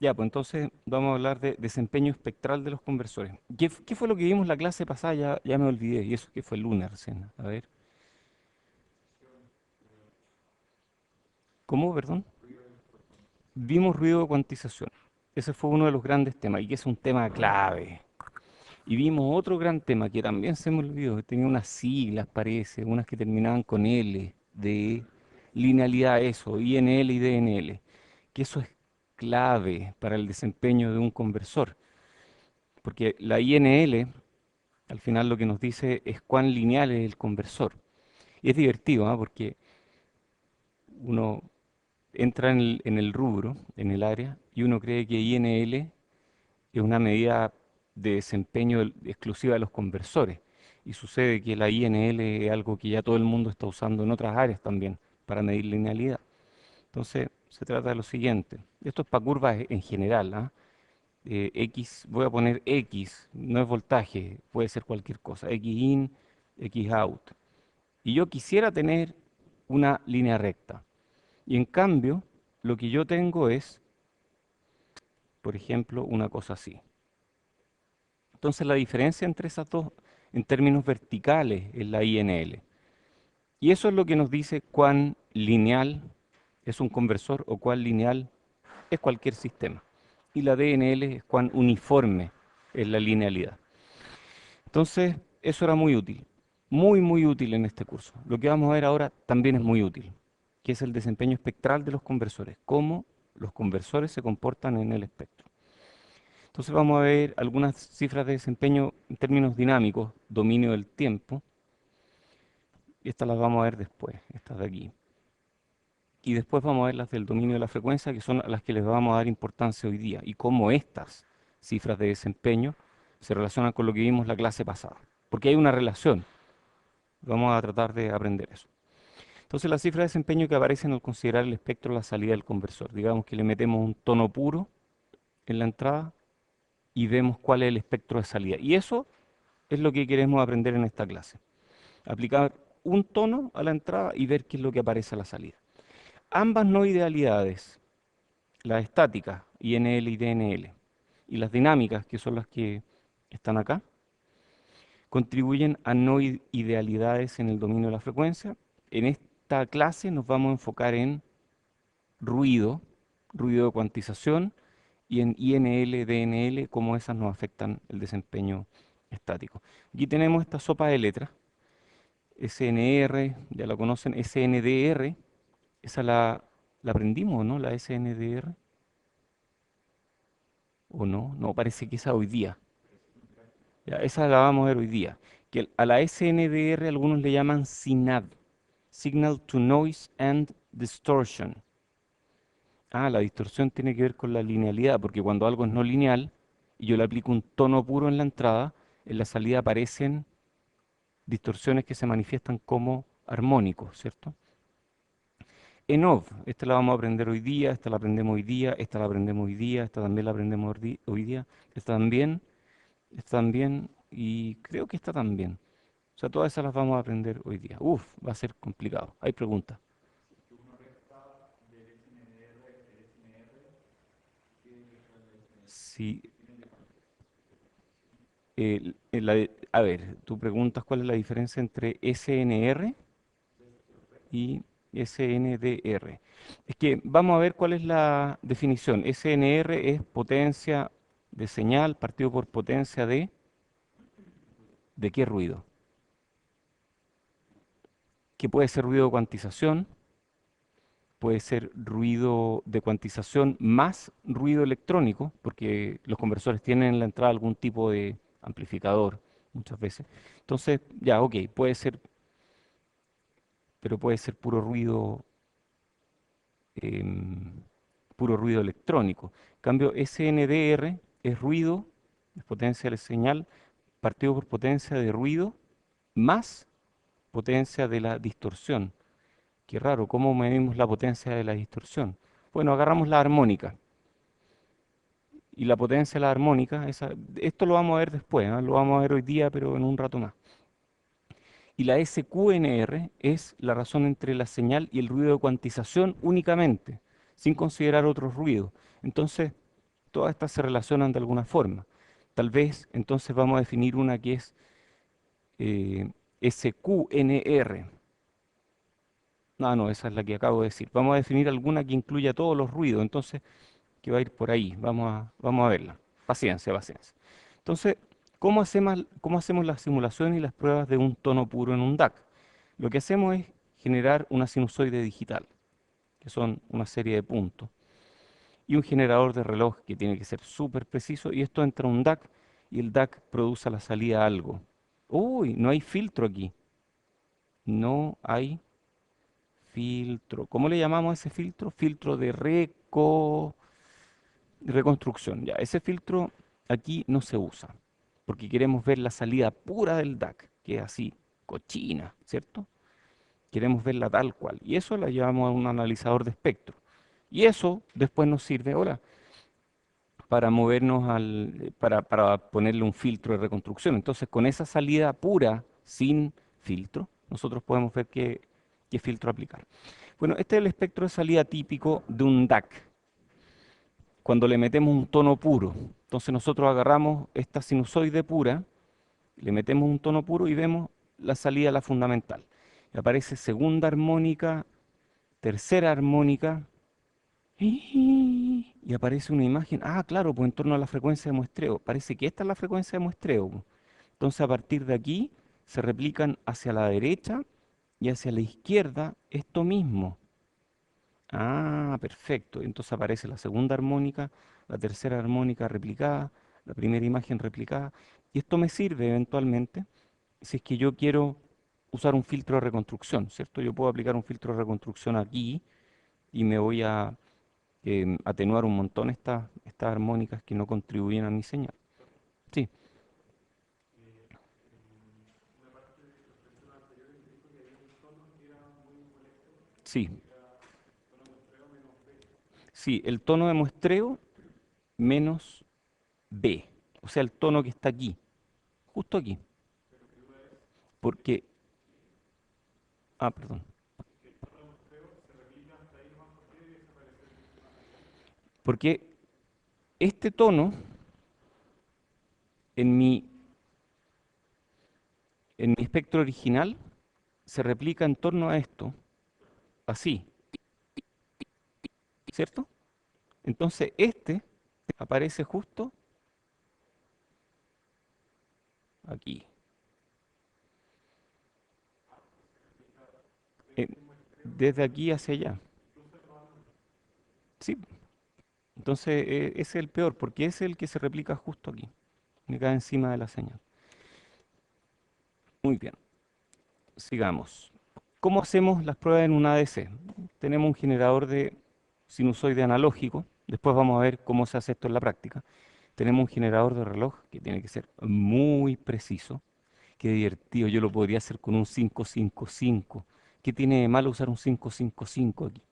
Ya, pues entonces vamos a hablar de desempeño espectral de los conversores. ¿Qué fue lo que vimos la clase pasada? Ya me olvidé, y eso que fue el lunes recién. A ver, ¿cómo, perdón? Vimos ruido de cuantización. Ese fue uno de los grandes temas, y que es un tema clave. Y vimos otro gran tema que también se me olvidó, que tenía unas siglas, parece, unas que terminaban con L, de linealidad, eso, INL y DNL, que eso es clave para el desempeño de un conversor, porque la INL al final lo que nos dice es cuán lineal es el conversor. Y es divertido, ¿ah? Porque uno entra en el rubro, en el área, y uno cree que INL es una medida de desempeño exclusiva de los conversores. Y sucede que la INL es algo que ya todo el mundo está usando en otras áreas también para medir linealidad. Entonces, se trata de lo siguiente. Esto es para curvas en general, ¿ah? X, voy a poner X, no es voltaje, puede ser cualquier cosa. X in, X out. Y yo quisiera tener una línea recta. Y en cambio, lo que yo tengo es, por ejemplo, una cosa así. Entonces la diferencia entre esas dos en términos verticales es la INL. Y eso es lo que nos dice cuán lineal es un conversor o cuán lineal es cualquier sistema. Y la DNL es cuán uniforme es la linealidad. Entonces, eso era muy útil, muy útil en este curso. Lo que vamos a ver ahora también es muy útil, que es el desempeño espectral de los conversores, cómo los conversores se comportan en el espectro. Entonces vamos a ver algunas cifras de desempeño en términos dinámicos, dominio del tiempo, y estas las vamos a ver después, estas de aquí. Y después vamos a ver las del dominio de la frecuencia, que son a las que les vamos a dar importancia hoy día, y cómo estas cifras de desempeño se relacionan con lo que vimos la clase pasada. Porque hay una relación. Vamos a tratar de aprender eso. Entonces la cifra de desempeño que aparece al considerar el espectro de la salida del conversor. Digamos que le metemos un tono puro en la entrada y vemos cuál es el espectro de salida. Y eso es lo que queremos aprender en esta clase. Aplicar un tono a la entrada y ver qué es lo que aparece a la salida. Ambas no idealidades, las estáticas, INL y DNL, y las dinámicas, que son las que están acá, contribuyen a no idealidades en el dominio de la frecuencia. En esta clase nos vamos a enfocar en ruido, ruido de cuantización, y en INL, DNL, cómo esas nos afectan el desempeño estático. Aquí tenemos esta sopa de letras, SNR, ya la conocen, SNDR, esa la aprendimos, ¿no? La SNDR, ¿o no? No, parece que esa hoy día. Ya, esa la vamos a ver hoy día. Que a la SNDR algunos le llaman SINAD, Signal to Noise and Distortion. Ah, la distorsión tiene que ver con la linealidad, porque cuando algo es no lineal y yo le aplico un tono puro en la entrada, en la salida aparecen distorsiones que se manifiestan como armónicos, ¿cierto? ENOV, esta la vamos a aprender hoy día, esta la aprendemos hoy día, esta la aprendemos hoy día, esta también la aprendemos hoy día, esta también, y creo que esta también. O sea, todas esas las vamos a aprender hoy día. Uf, va a ser complicado. Hay preguntas. Sí, a ver, tú preguntas cuál es la diferencia entre SNR y SNDR. Es que vamos a ver cuál es la definición. SNR es potencia de señal partido por potencia ¿de qué ruido? Que puede ser ruido de cuantización, puede ser ruido de cuantización más ruido electrónico, porque los conversores tienen en la entrada algún tipo de amplificador muchas veces. Entonces, ya, ok, puede ser, pero puede ser em, puro ruido electrónico. En cambio, SNDR es ruido, es potencia de señal, partido por potencia de ruido más potencia de la distorsión. Qué raro, ¿cómo medimos la potencia de la distorsión? Bueno, agarramos la armónica. Y la potencia de la armónica, esto lo vamos a ver después, ¿ah? Lo vamos a ver hoy día, pero en un rato más. Y la SQNR es la razón entre la señal y el ruido de cuantización únicamente, sin considerar otros ruidos. Entonces, todas estas se relacionan de alguna forma. Tal vez entonces vamos a definir una que es SQNR. No, no, esa es la que acabo de decir. Vamos a definir alguna que incluya todos los ruidos, entonces que va a ir por ahí. Vamos a verla. Paciencia, paciencia. Entonces, cómo hacemos las simulaciones y las pruebas de un tono puro en un DAC? Lo que hacemos es generar una sinusoide digital, que son una serie de puntos, y un generador de reloj que tiene que ser súper preciso, y esto entra a un DAC y el DAC produce a la salida algo. Uy, no hay filtro aquí. No hay filtro. ¿Cómo le llamamos a ese filtro? Filtro de reconstrucción. Ya, ese filtro aquí no se usa, porque queremos ver la salida pura del DAC, que es así, cochina, ¿cierto? Queremos verla tal cual. Y eso la llevamos a un analizador de espectro. Y eso después nos sirve ahora para movernos para ponerle un filtro de reconstrucción. Entonces, con esa salida pura, sin filtro, nosotros podemos ver qué filtro aplicar. Bueno, este es el espectro de salida típico de un DAC, cuando le metemos un tono puro. Entonces nosotros agarramos esta sinusoide pura, le metemos un tono puro y vemos la salida a la fundamental. Y aparece segunda armónica, tercera armónica, y aparece una imagen. Ah, claro, pues en torno a la frecuencia de muestreo. Parece que esta es la frecuencia de muestreo, po. Entonces a partir de aquí se replican hacia la derecha y hacia la izquierda esto mismo. Ah, perfecto. Entonces aparece la segunda armónica, la tercera armónica replicada, la primera imagen replicada. Y esto me sirve eventualmente si es que yo quiero usar un filtro de reconstrucción, ¿cierto? Yo puedo aplicar un filtro de reconstrucción aquí y me voy a atenuar un montón estas armónicas que no contribuyen a mi señal. Sí, sí, sí, el tono de muestreo menos B, o sea, el tono que está aquí, justo aquí, porque, perdón, porque este tono en mi espectro original se replica en torno a esto, así, ¿cierto? Entonces este aparece justo aquí, eh, desde aquí hacia allá. Sí, entonces ese es el peor, porque ese es el que se replica justo aquí, me cae encima de la señal. Muy bien, sigamos. ¿Cómo hacemos las pruebas en un ADC? Tenemos un generador de sinusoide analógico, después vamos a ver cómo se hace esto en la práctica. Tenemos un generador de reloj que tiene que ser muy preciso. Qué divertido, yo lo podría hacer con un 555. ¿Qué tiene de malo usar un 555 aquí?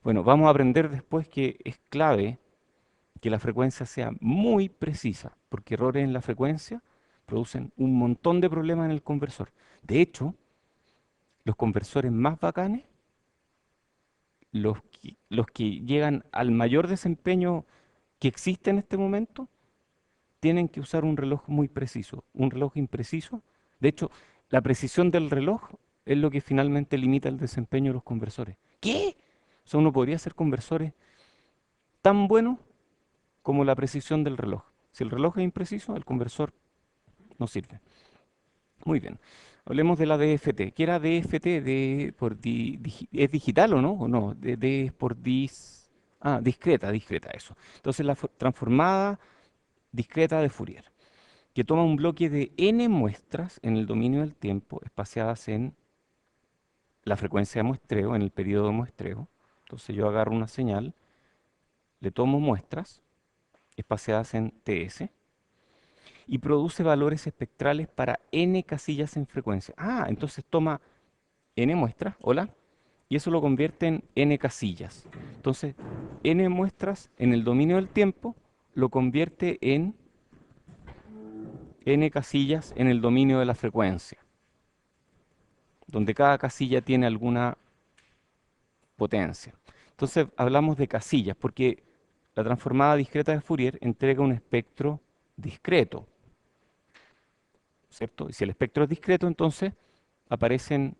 Bueno, vamos a aprender después que es clave que la frecuencia sea muy precisa, porque errores en la frecuencia producen un montón de problemas en el conversor. De hecho, los conversores más bacanes, los que llegan al mayor desempeño que existe en este momento, tienen que usar un reloj muy preciso. Un reloj impreciso, de hecho, la precisión del reloj es lo que finalmente limita el desempeño de los conversores. ¿Qué? O sea, uno podría hacer conversores tan buenos como la precisión del reloj. Si el reloj es impreciso, el conversor no sirve. Muy bien. Hablemos de la DFT. ¿Qué era DFT? ¿Es digital o no? ¿O no? D es por discreta, discreta, eso. Entonces la transformada discreta de Fourier, que toma un bloque de n muestras en el dominio del tiempo, espaciadas en la frecuencia de muestreo, en el periodo de muestreo. Entonces yo agarro una señal, le tomo muestras, espaciadas en TS, y produce valores espectrales para n casillas en frecuencia. Entonces toma n muestras, hola, y eso lo convierte en n casillas. Entonces, n muestras en el dominio del tiempo lo convierte en n casillas en el dominio de la frecuencia, donde cada casilla tiene alguna potencia. Entonces, hablamos de casillas, porque la transformada discreta de Fourier entrega un espectro discreto, ¿cierto? Y si el espectro es discreto, entonces aparecen,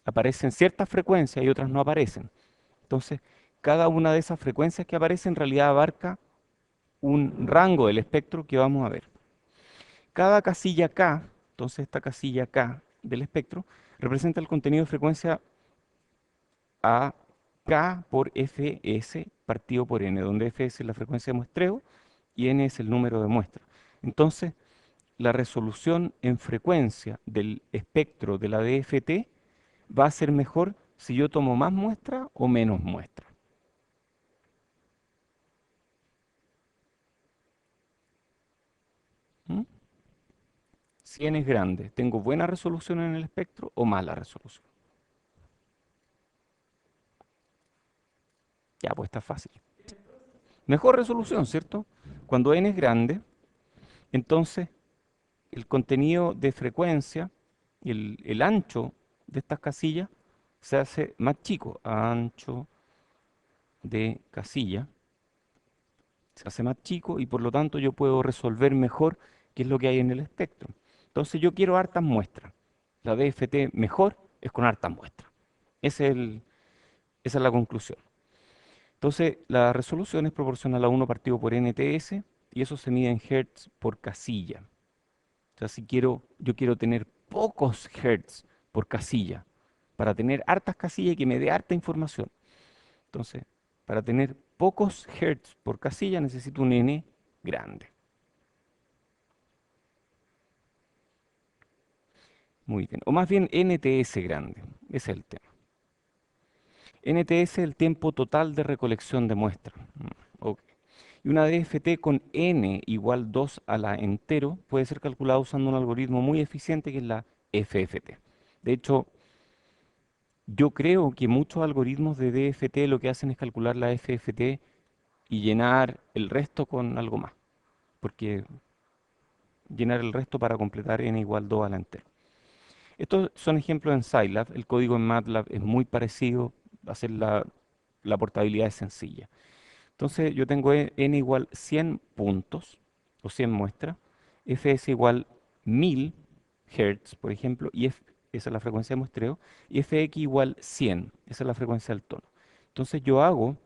aparecen ciertas frecuencias y otras no aparecen. Entonces, cada una de esas frecuencias que aparecen en realidad abarca un rango del espectro que vamos a ver. Cada casilla K, entonces esta casilla K del espectro, representa el contenido de frecuencia a K por Fs partido por N, donde Fs es la frecuencia de muestreo y N es el número de muestras. Entonces, la resolución en frecuencia del espectro de la DFT va a ser mejor si yo tomo más muestras o menos muestras. ¿Mm? Si N es grande, ¿tengo buena resolución en el espectro o mala resolución? Ya, pues está fácil. Mejor resolución, ¿cierto? Cuando N es grande, entonces el contenido de frecuencia, el ancho de estas casillas se hace más chico. Ancho de casilla se hace más chico y por lo tanto yo puedo resolver mejor qué es lo que hay en el espectro. Entonces yo quiero hartas muestras. La DFT mejor es con hartas muestras. Ese es esa es la conclusión. Entonces la resolución es proporcional a 1 partido por NTS y eso se mide en hertz por casilla. O sea, si quiero, yo quiero tener pocos hertz por casilla, para tener hartas casillas y que me dé harta información. Entonces, para tener pocos hertz por casilla necesito un N grande. Muy bien. O más bien NTS grande. Ese es el tema. NTS es el tiempo total de recolección de muestras. Ok. Y una DFT con N igual 2 a la entero puede ser calculada usando un algoritmo muy eficiente que es la FFT. De hecho, yo creo que muchos algoritmos de DFT lo que hacen es calcular la FFT y llenar el resto con algo más, porque llenar el resto para completar n igual 2 a la entera. Estos son ejemplos en Scilab, el código en MATLAB es muy parecido, hacer la portabilidad es sencilla. Entonces yo tengo n igual 100 puntos o 100 muestras, fs igual 1000 Hz, por ejemplo, y esa es la frecuencia de muestreo, y fx igual 100, esa es la frecuencia del tono. Entonces yo hago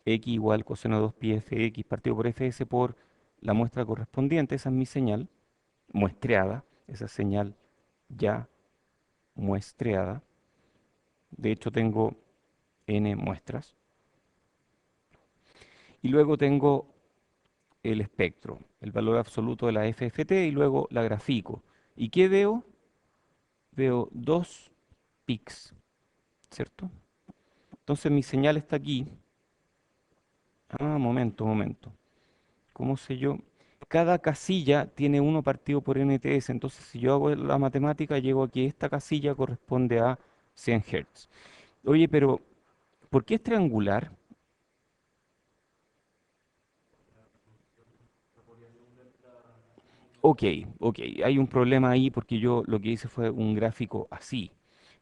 x igual coseno de 2pi fx partido por fs por la muestra correspondiente, esa es mi señal muestreada, esa señal ya muestreada. De hecho tengo n muestras. Y luego tengo el espectro, el valor absoluto de la FFT y luego la grafico. ¿Y qué veo? Veo dos pics, ¿cierto? Entonces mi señal está aquí. Ah, momento, momento. ¿Cómo sé yo? Cada casilla tiene 1 partido por NTS. Entonces si yo hago la matemática, llego a que esta casilla corresponde a 100 Hz. Oye, pero ¿por qué es triangular? Ok, ok, hay un problema ahí porque yo lo que hice fue un gráfico así,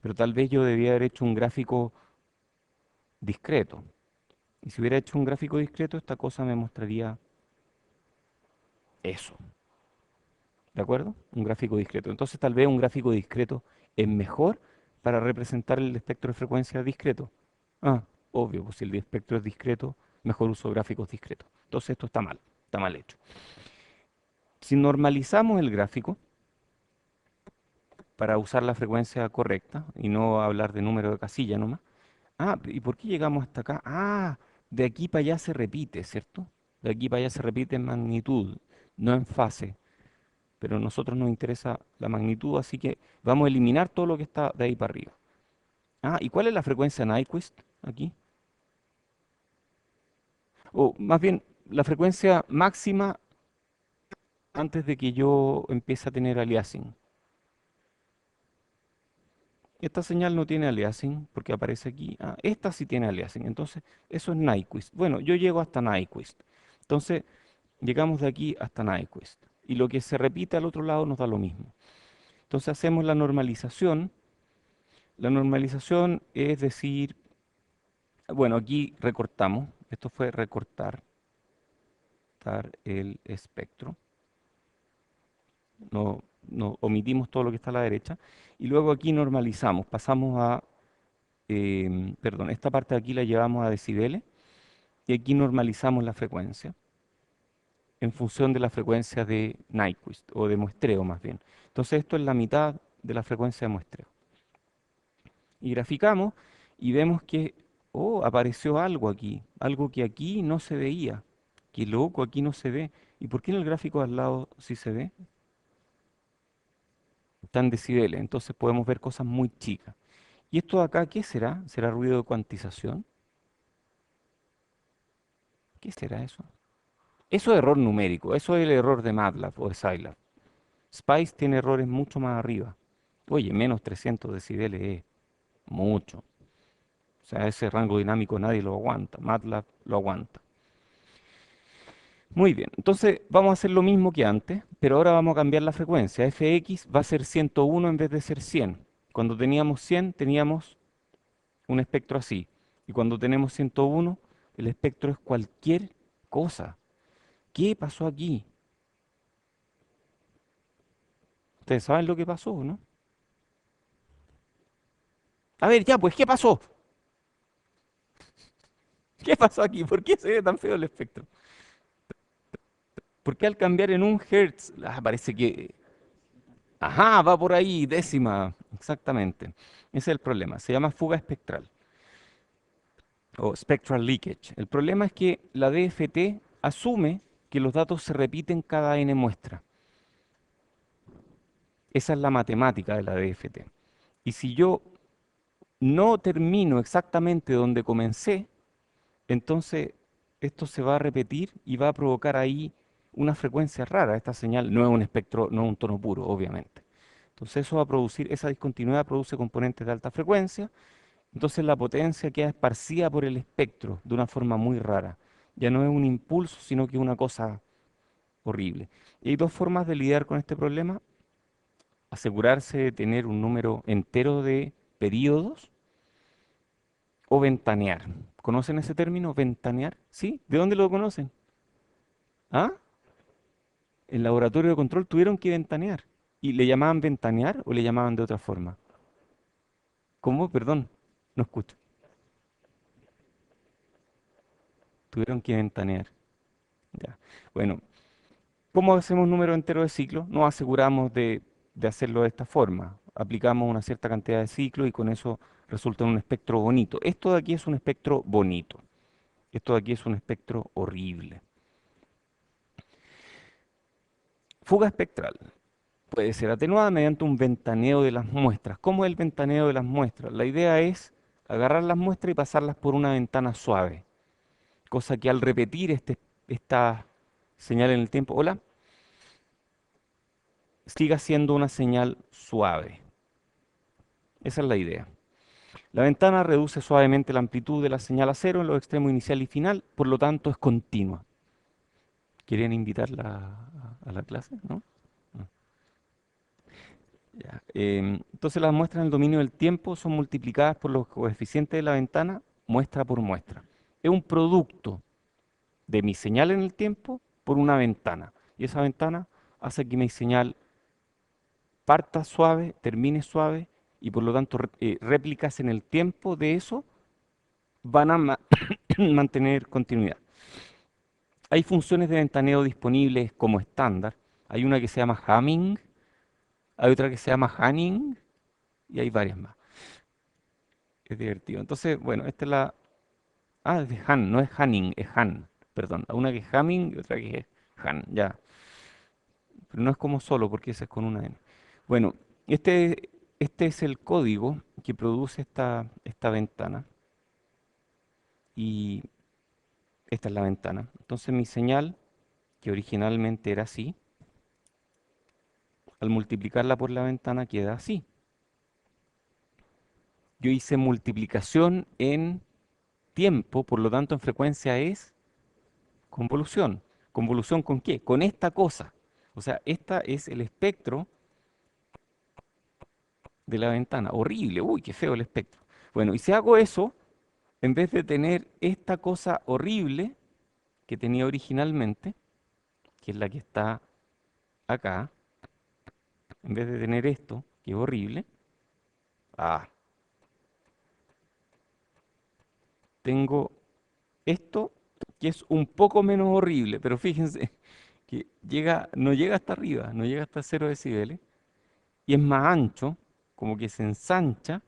pero tal vez yo debía haber hecho un gráfico discreto. Y si hubiera hecho un gráfico discreto, esta cosa me mostraría eso, ¿de acuerdo? Un gráfico discreto. Entonces tal vez un gráfico discreto es mejor para representar el espectro de frecuencia discreto. Ah, obvio, pues si el espectro es discreto, mejor uso gráficos discretos. Entonces esto está mal hecho. Si normalizamos el gráfico, para usar la frecuencia correcta y no hablar de número de casilla nomás. Ah, ¿y por qué llegamos hasta acá? Ah, de aquí para allá se repite, ¿cierto? De aquí para allá se repite en magnitud, no en fase. Pero a nosotros nos interesa la magnitud, así que vamos a eliminar todo lo que está de ahí para arriba. Ah, ¿y cuál es la frecuencia Nyquist aquí? O más bien, la frecuencia máxima antes de que yo empiece a tener aliasing. Esta señal no tiene aliasing porque aparece aquí. Ah, esta sí tiene aliasing. Entonces, eso es Nyquist. Bueno, yo llego hasta Nyquist. Entonces, llegamos de aquí hasta Nyquist. Y lo que se repite al otro lado nos da lo mismo. Entonces, hacemos la normalización. La normalización es decir, bueno, aquí recortamos. Esto fue recortar el espectro. No omitimos todo lo que está a la derecha. Y luego aquí normalizamos. Pasamos a, perdón, esta parte de aquí la llevamos a decibeles. Y aquí normalizamos la frecuencia en función de la frecuencia de Nyquist, o de muestreo más bien. Entonces esto es la mitad de la frecuencia de muestreo. Y graficamos y vemos que, oh, apareció algo aquí, algo que aquí no se veía. Qué loco, aquí no se ve. ¿Y por qué en el gráfico de al lado sí se ve? Está en decibeles, entonces podemos ver cosas muy chicas. ¿Y esto de acá qué será? ¿Será ruido de cuantización? ¿Qué será eso? Eso es error numérico, eso es el error de MATLAB o de Scilab. Spice tiene errores mucho más arriba. Oye, menos 300 decibeles es mucho. O sea, ese rango dinámico nadie lo aguanta. MATLAB lo aguanta. Muy bien, entonces vamos a hacer lo mismo que antes, pero ahora vamos a cambiar la frecuencia. Fx va a ser 101 en vez de ser 100. Cuando teníamos 100 teníamos un espectro así. Y cuando tenemos 101, el espectro es cualquier cosa. ¿Qué pasó aquí? Ustedes saben lo que pasó, ¿no? A ver, ya, pues, ¿qué pasó? ¿Qué pasó aquí? ¿Por qué se ve tan feo el espectro? ¿Por qué al cambiar en un hertz, parece que... Ajá, va por ahí, décima, exactamente. Ese es el problema. Se llama fuga espectral o spectral leakage. El problema es que la DFT asume que los datos se repiten cada n muestra. Esa es la matemática de la DFT. Y si yo no termino exactamente donde comencé, entonces esto se va a repetir y va a provocar ahí una frecuencia rara. Esta señal no es un espectro, no es un tono puro, obviamente. Entonces eso va a producir, esa discontinuidad produce componentes de alta frecuencia, entonces la potencia queda esparcida por el espectro de una forma muy rara. Ya no es un impulso, sino que es una cosa horrible. Y hay dos formas de lidiar con este problema: asegurarse de tener un número entero de periodos o ventanear. ¿Conocen ese término, ventanear? ¿Sí? ¿De dónde lo conocen? ¿Ah? El laboratorio de control tuvieron que ventanear. ¿Y le llamaban ventanear o le llamaban de otra forma? ¿Cómo? Perdón, no escucho. Tuvieron que ventanear. Ya. Bueno, ¿cómo hacemos un número entero de ciclos? Nos aseguramos de hacerlo de esta forma. Aplicamos una cierta cantidad de ciclos y con eso resulta un espectro bonito. Esto de aquí es un espectro bonito. Esto de aquí es un espectro horrible. Fuga espectral puede ser atenuada mediante un ventaneo de las muestras. ¿Cómo es el ventaneo de las muestras? La idea es agarrar las muestras y pasarlas por una ventana suave, cosa que al repetir esta señal en el tiempo, hola, siga siendo una señal suave. Esa es la idea. La ventana reduce suavemente la amplitud de la señal a cero en los extremos inicial y final, por lo tanto es continua. ¿Quieren invitarla a la clase? ¿No? No. Ya. Entonces las muestras en el dominio del tiempo son multiplicadas por los coeficientes de la ventana, muestra por muestra. Es un producto de mi señal en el tiempo por una ventana. Y esa ventana hace que mi señal parta suave, termine suave, y por lo tanto réplicas en el tiempo de eso van a mantener continuidad. Hay funciones de ventaneo disponibles como estándar. Hay una que se llama Hamming, hay otra que se llama Hanning y hay varias más. Es divertido. Entonces, bueno, esta es la... Ah, es de Han, no es Hanning, es Han. Perdón, una que es Hamming y otra que es Han, ya. Pero no es como solo porque esa es con una N. Bueno, este es el código que produce esta ventana. Y esta es la ventana. Entonces mi señal, que originalmente era así, al multiplicarla por la ventana queda así. Yo hice multiplicación en tiempo, por lo tanto en frecuencia es convolución. ¿Convolución con qué? Con esta cosa. O sea, esta es el espectro de la ventana. Horrible, uy, qué feo el espectro. Bueno, y si hago eso, en vez de tener esta cosa horrible que tenía originalmente, que es la que está acá, en vez de tener esto, que es horrible, ah, tengo esto que es un poco menos horrible, pero fíjense que no llega hasta arriba, no llega hasta 0 decibeles, y es más ancho, como que se ensancha,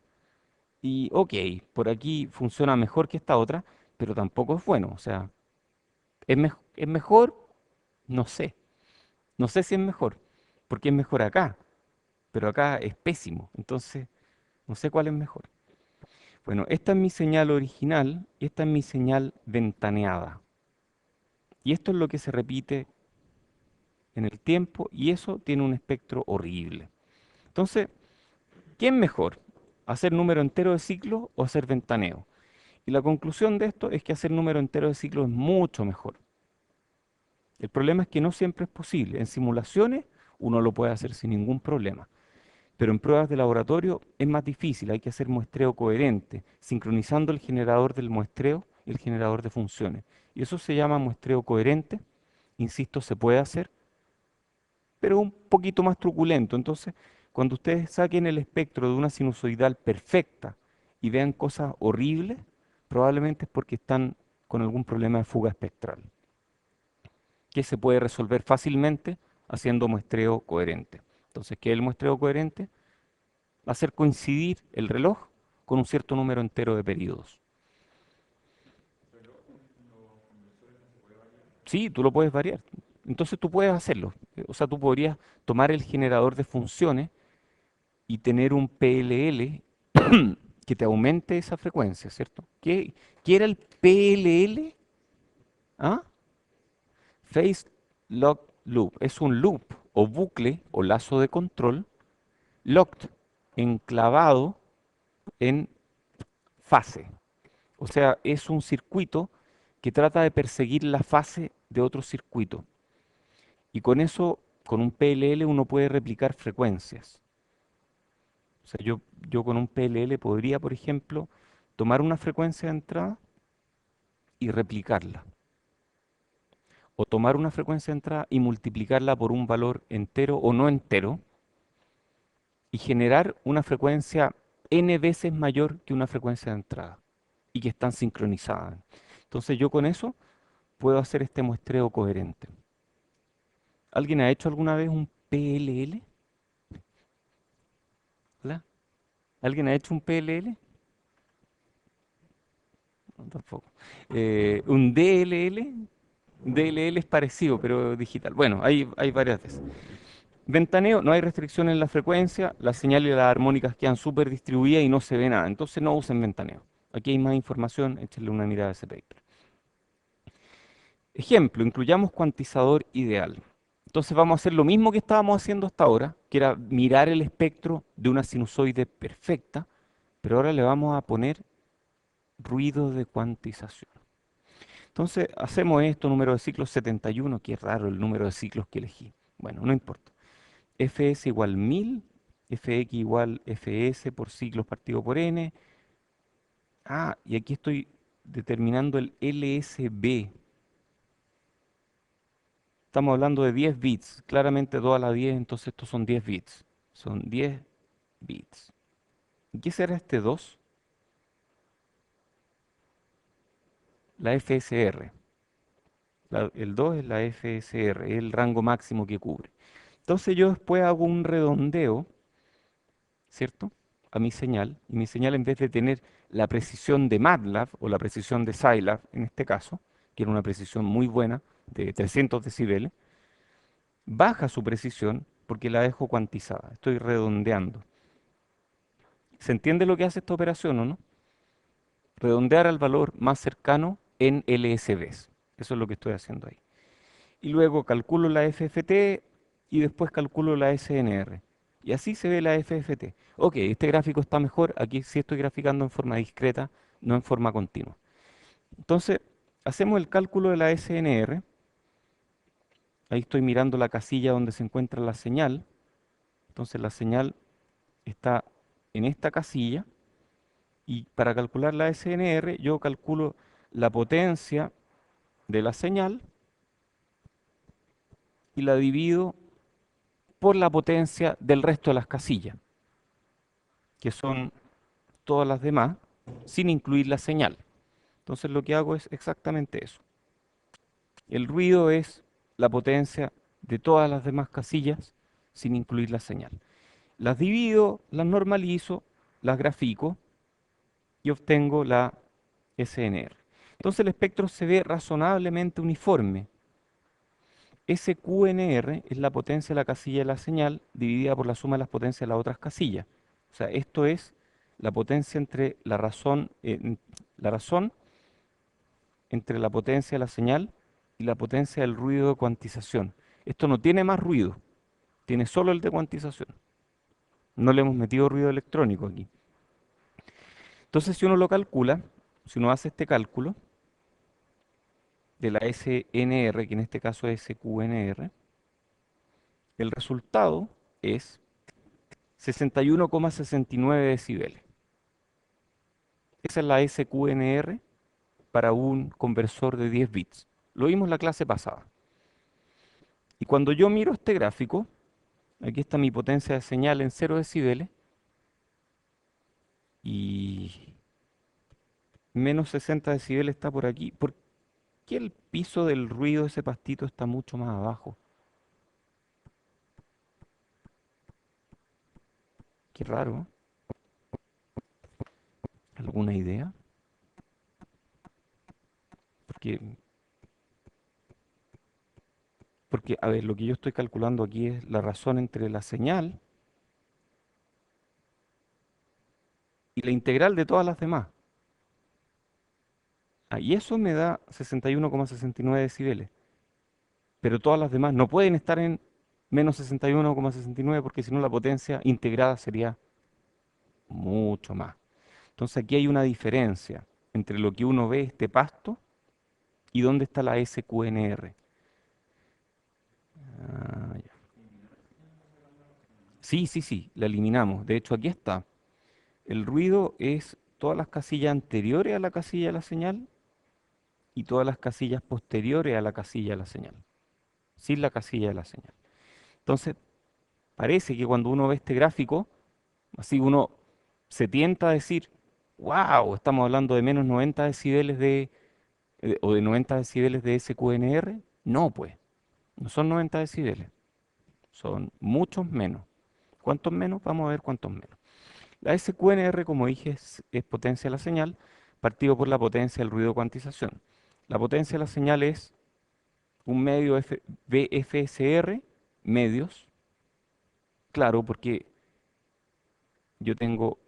y ok, por aquí funciona mejor que esta otra, pero tampoco es bueno, o sea, es mejor, no sé, no sé si es mejor, porque es mejor acá, pero acá es pésimo, entonces no sé cuál es mejor. Bueno, esta es mi señal original, esta es mi señal ventaneada. Y esto es lo que se repite en el tiempo y eso tiene un espectro horrible. Entonces, ¿qué es mejor? ¿Hacer número entero de ciclos o hacer ventaneo? Y la conclusión de esto es que hacer número entero de ciclos es mucho mejor. El problema es que no siempre es posible. En simulaciones uno lo puede hacer sin ningún problema. Pero en pruebas de laboratorio es más difícil, hay que hacer muestreo coherente, sincronizando el generador del muestreo y el generador de funciones. Y eso se llama muestreo coherente. Insisto, se puede hacer, pero un poquito más truculento. Entonces, cuando ustedes saquen el espectro de una sinusoidal perfecta y vean cosas horribles, probablemente es porque están con algún problema de fuga espectral, que se puede resolver fácilmente haciendo muestreo coherente. Entonces, ¿qué es el muestreo coherente? Hacer coincidir el reloj con un cierto número entero de periodos. Sí, tú lo puedes variar. Entonces tú puedes hacerlo. O sea, tú podrías tomar el generador de funciones y tener un PLL que te aumente esa frecuencia, ¿cierto? ¿Qué era el PLL? ¿Ah? Phase Lock Loop. Es un loop o bucle o lazo de control locked, enclavado en fase. O sea, es un circuito que trata de perseguir la fase de otro circuito. Y con eso, con un PLL, uno puede replicar frecuencias. O sea, yo con un PLL podría, por ejemplo, tomar una frecuencia de entrada y replicarla. O tomar una frecuencia de entrada y multiplicarla por un valor entero o no entero y generar una frecuencia n veces mayor que una frecuencia de entrada y que están sincronizadas. Entonces yo con eso puedo hacer este muestreo coherente. ¿Alguien ha hecho alguna vez un PLL? ¿Hola? ¿Alguien ha hecho un PLL? No, tampoco. ¿Un DLL? DLL es parecido, pero digital. Bueno, hay varias de esas. Ventaneo, no hay restricción en la frecuencia, las señales y las armónicas quedan súper distribuidas y no se ve nada. Entonces no usen ventaneo. Aquí hay más información, échenle una mirada a ese paper. Ejemplo, incluyamos cuantizador ideal. Entonces vamos a hacer lo mismo que estábamos haciendo hasta ahora, que era mirar el espectro de una sinusoide perfecta, pero ahora le vamos a poner ruido de cuantización. Entonces hacemos esto, número de ciclos 71, que es raro el número de ciclos que elegí. Bueno, no importa. Fs igual 1000, Fx igual Fs por ciclos partido por n. Ah, y aquí estoy determinando el LSB. Estamos hablando de 10 bits, claramente 2 a la 10, entonces estos son 10 bits. Son 10 bits. ¿Y qué será este 2? La FSR. El 2 es la FSR, es el rango máximo que cubre. Entonces yo después hago un redondeo, ¿cierto? A mi señal, y mi señal en vez de tener la precisión de MATLAB o la precisión de Scilab, en este caso, que era una precisión muy buena, de 300 decibeles, baja su precisión porque la dejo cuantizada, estoy redondeando. ¿Se entiende lo que hace esta operación o no? Redondear al valor más cercano en LSBs. Eso es lo que estoy haciendo ahí. Y luego calculo la FFT y después calculo la SNR. Y así se ve la FFT. Ok, este gráfico está mejor. Aquí sí estoy graficando en forma discreta, no en forma continua. Entonces, hacemos el cálculo de la SNR. Ahí estoy mirando la casilla donde se encuentra la señal. Entonces la señal está en esta casilla Y para calcular la SNR, yo calculo la potencia de la señal y la divido por la potencia del resto de las casillas, que son todas las demás, sin incluir la señal. Entonces lo que hago es exactamente eso. El ruido es la potencia de todas las demás casillas, sin incluir la señal. Las divido, las normalizo, las grafico y obtengo la SNR. Entonces el espectro se ve razonablemente uniforme. SQNR es la potencia de la casilla de la señal dividida por la suma de las potencias de las otras casillas. O sea, esto es la potencia entre la razón entre la potencia de la señal y la potencia del ruido de cuantización. Esto no tiene más ruido, tiene solo el de cuantización. No le hemos metido ruido electrónico aquí. Entonces, si uno lo calcula, si uno hace este cálculo de la SNR, que en este caso es SQNR, el resultado es 61,69 decibeles. Esa es la SQNR para un conversor de 10 bits. Lo vimos en la clase pasada. Y cuando yo miro este gráfico, aquí está mi potencia de señal en 0 decibeles y menos 60 decibeles está por aquí. ¿Por qué el piso del ruido de ese pastito está mucho más abajo? Qué raro. ¿Alguna idea? Porque, porque, a ver, lo que yo estoy calculando aquí es la razón entre la señal y la integral de todas las demás. Ah, y eso me da 61,69 decibeles. Pero todas las demás no pueden estar en menos 61,69 porque si no la potencia integrada sería mucho más. Entonces aquí hay una diferencia entre lo que uno ve, este pasto, y dónde está la SQNR. Ah, ya. Sí, sí, sí, la eliminamos. De hecho, aquí está. El ruido es todas las casillas anteriores a la casilla de la señal y todas las casillas posteriores a la casilla de la señal, sin la casilla de la señal. Entonces, parece que cuando uno ve este gráfico, así uno se tienta a decir, wow, estamos hablando de menos 90 decibeles o de 90 decibeles de SQNR. No, pues, no son 90 decibeles, son muchos menos. ¿Cuántos menos? Vamos a ver cuántos menos. La SQNR, como dije, es potencia de la señal partido por la potencia del ruido de cuantización. La potencia de la señal es un medio BFSR, medios, claro, porque yo tengo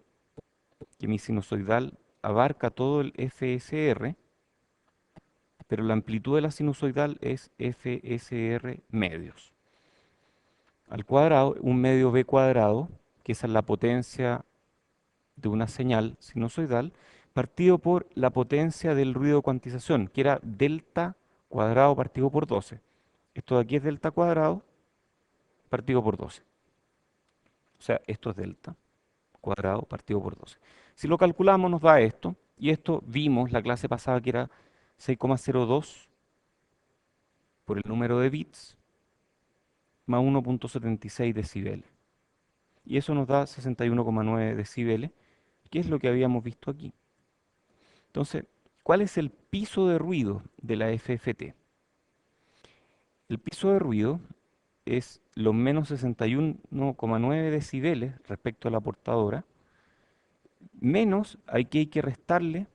que mi sinusoidal abarca todo el FSR, pero la amplitud de la sinusoidal es FSR medios. Al cuadrado, un medio B cuadrado, que esa es la potencia de una señal sinusoidal, partido por la potencia del ruido de cuantización, que era delta cuadrado partido por 12. Esto de aquí es delta cuadrado partido por 12. O sea, esto es delta cuadrado partido por 12. Si lo calculamos nos da esto, y esto vimos la clase pasada que era 6,02 por el número de bits más 1,76 decibeles. Y eso nos da 61,9 decibeles, que es lo que habíamos visto aquí. Entonces, ¿cuál es el piso de ruido de la FFT? El piso de ruido es los menos 61,9 decibeles respecto a la portadora, menos hay que restarle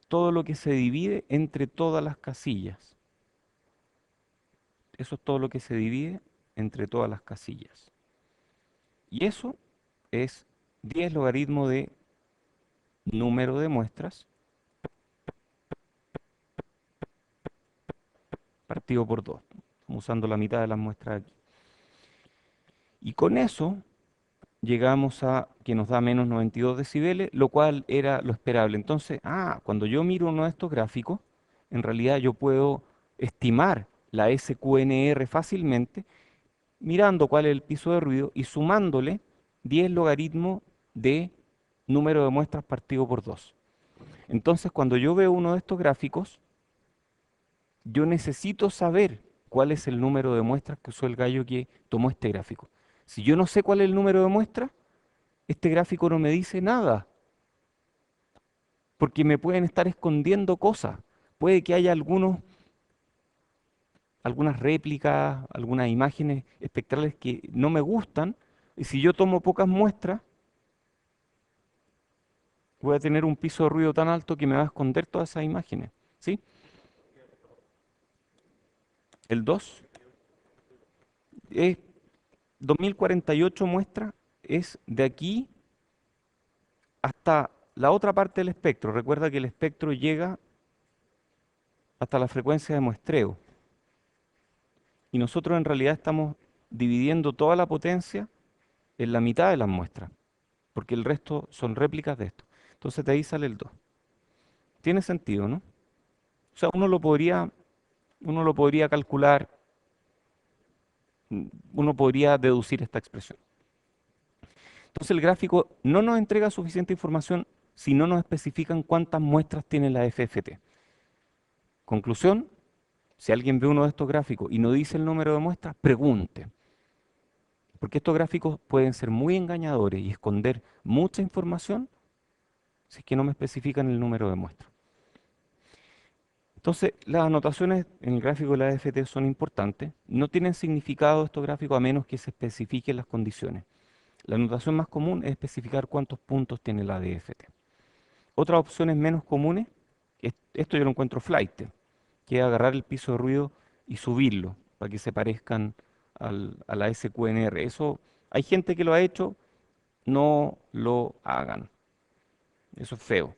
todo lo que se divide entre todas las casillas. Eso es todo lo que se divide entre todas las casillas. Y eso es 10 logaritmo de número de muestras partido por 2. Estamos usando la mitad de las muestras aquí. Y con eso llegamos a que nos da menos 92 decibeles, lo cual era lo esperable. Entonces, cuando yo miro uno de estos gráficos, en realidad yo puedo estimar la SQNR fácilmente mirando cuál es el piso de ruido y sumándole 10 logaritmos de número de muestras partido por 2. Entonces, cuando yo veo uno de estos gráficos, yo necesito saber cuál es el número de muestras que usó el gallo que tomó este gráfico. Si yo no sé cuál es el número de muestras, este gráfico no me dice nada, porque me pueden estar escondiendo cosas. Puede que haya algunas réplicas, algunas imágenes espectrales que no me gustan, y si yo tomo pocas muestras, voy a tener un piso de ruido tan alto que me va a esconder todas esas imágenes. ¿Sí? El 2 es 2048 muestras, es de aquí hasta la otra parte del espectro. Recuerda que el espectro llega hasta la frecuencia de muestreo. Y nosotros en realidad estamos dividiendo toda la potencia en la mitad de las muestras, porque el resto son réplicas de esto. Entonces de ahí sale el 2. Tiene sentido, ¿no? O sea, uno lo podría calcular, uno podría deducir esta expresión. Entonces el gráfico no nos entrega suficiente información si no nos especifican cuántas muestras tiene la FFT. Conclusión, si alguien ve uno de estos gráficos y no dice el número de muestras, pregunte. Porque estos gráficos pueden ser muy engañadores y esconder mucha información si es que no me especifican el número de muestras. Entonces, las anotaciones en el gráfico de la AFT son importantes. No tienen significado estos gráficos a menos que se especifiquen las condiciones. La anotación más común es especificar cuántos puntos tiene la DFT. Otras opciones menos comunes, esto yo lo encuentro flight, que es agarrar el piso de ruido y subirlo para que se parezcan a la SQNR. Eso, hay gente que lo ha hecho, no lo hagan. Eso es feo.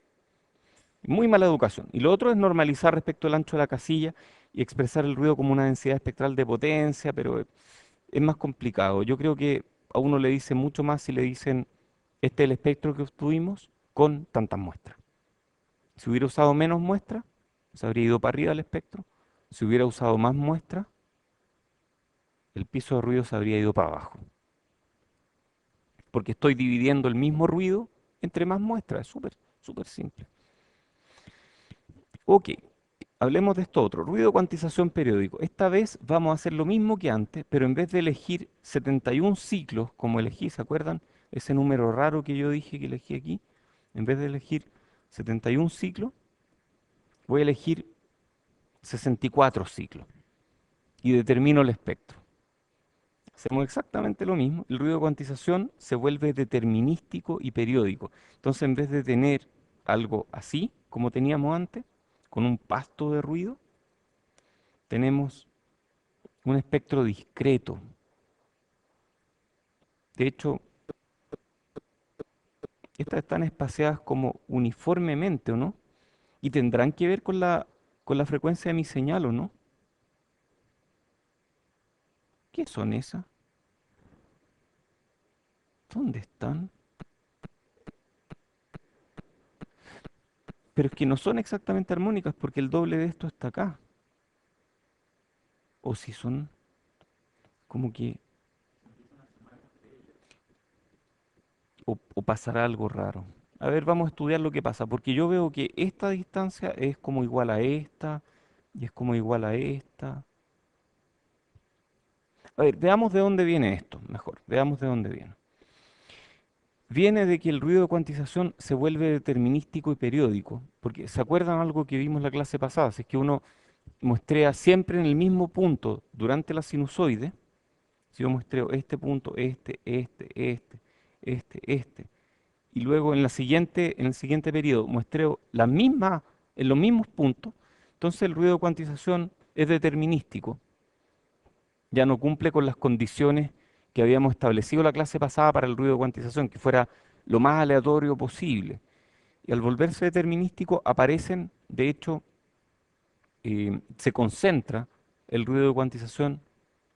Muy mala educación. Y lo otro es normalizar respecto al ancho de la casilla y expresar el ruido como una densidad espectral de potencia, pero es más complicado. Yo creo que a uno le dice mucho más si le dicen, este es el espectro que obtuvimos con tantas muestras. Si hubiera usado menos muestras, se habría ido para arriba el espectro. Si hubiera usado más muestras, el piso de ruido se habría ido para abajo. Porque estoy dividiendo el mismo ruido entre más muestras. Es súper, súper simple. Ok, hablemos de esto otro. Ruido de cuantización periódico. Esta vez vamos a hacer lo mismo que antes, pero en vez de elegir 71 ciclos, como elegí, ¿se acuerdan? Ese número raro que yo dije que elegí aquí. En vez de elegir 71 ciclos, voy a elegir 64 ciclos y determino el espectro. Hacemos exactamente lo mismo. El ruido de cuantización se vuelve determinístico y periódico. Entonces, en vez de tener algo así, como teníamos antes, con un pasto de ruido, tenemos un espectro discreto. De hecho, estas están espaciadas como uniformemente, ¿o no? Y tendrán que ver con la frecuencia de mi señal, ¿o no? ¿Qué son esas? ¿Dónde están? Pero es que no son exactamente armónicas porque el doble de esto está acá. O si son como que o pasará algo raro. A ver, vamos a estudiar lo que pasa, porque yo veo que esta distancia es como igual a esta, y es como igual a esta. A ver, veamos de dónde viene esto, mejor, veamos de dónde viene. Viene de que el ruido de cuantización se vuelve determinístico y periódico, porque ¿se acuerdan algo que vimos en la clase pasada? Si es que uno muestrea siempre en el mismo punto durante la sinusoide, si yo muestreo este punto, este, y luego en el siguiente periodo muestreo en los mismos puntos, entonces el ruido de cuantización es determinístico, ya no cumple con las condiciones que habíamos establecido la clase pasada para el ruido de cuantización, que fuera lo más aleatorio posible. Y al volverse determinístico aparecen, de hecho, se concentra el ruido de cuantización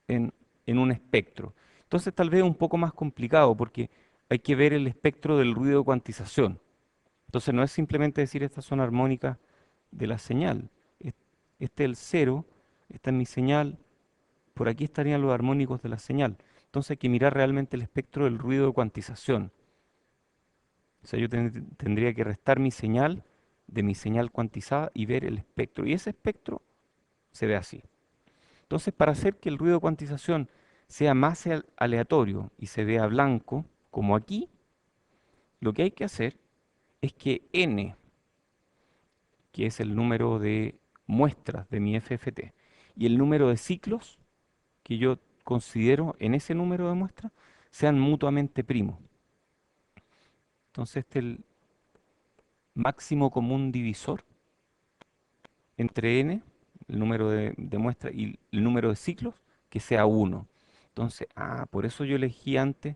en, en un espectro. Entonces tal vez es un poco más complicado porque hay que ver el espectro del ruido de cuantización. Entonces no es simplemente decir estas son armónicas de la señal. Este es el cero, esta es mi señal, por aquí estarían los armónicos de la señal. Entonces hay que mirar realmente el espectro del ruido de cuantización. O sea, yo tendría que restar mi señal de mi señal cuantizada y ver el espectro. Y ese espectro se ve así. Entonces, para hacer que el ruido de cuantización sea más aleatorio y se vea blanco, como aquí, lo que hay que hacer es que n, que es el número de muestras de mi FFT, y el número de ciclos que yo considero en ese número de muestras sean mutuamente primos. Entonces, este es el máximo común divisor entre n, el número de muestras, y el número de ciclos, que sea 1. Entonces, por eso yo elegí antes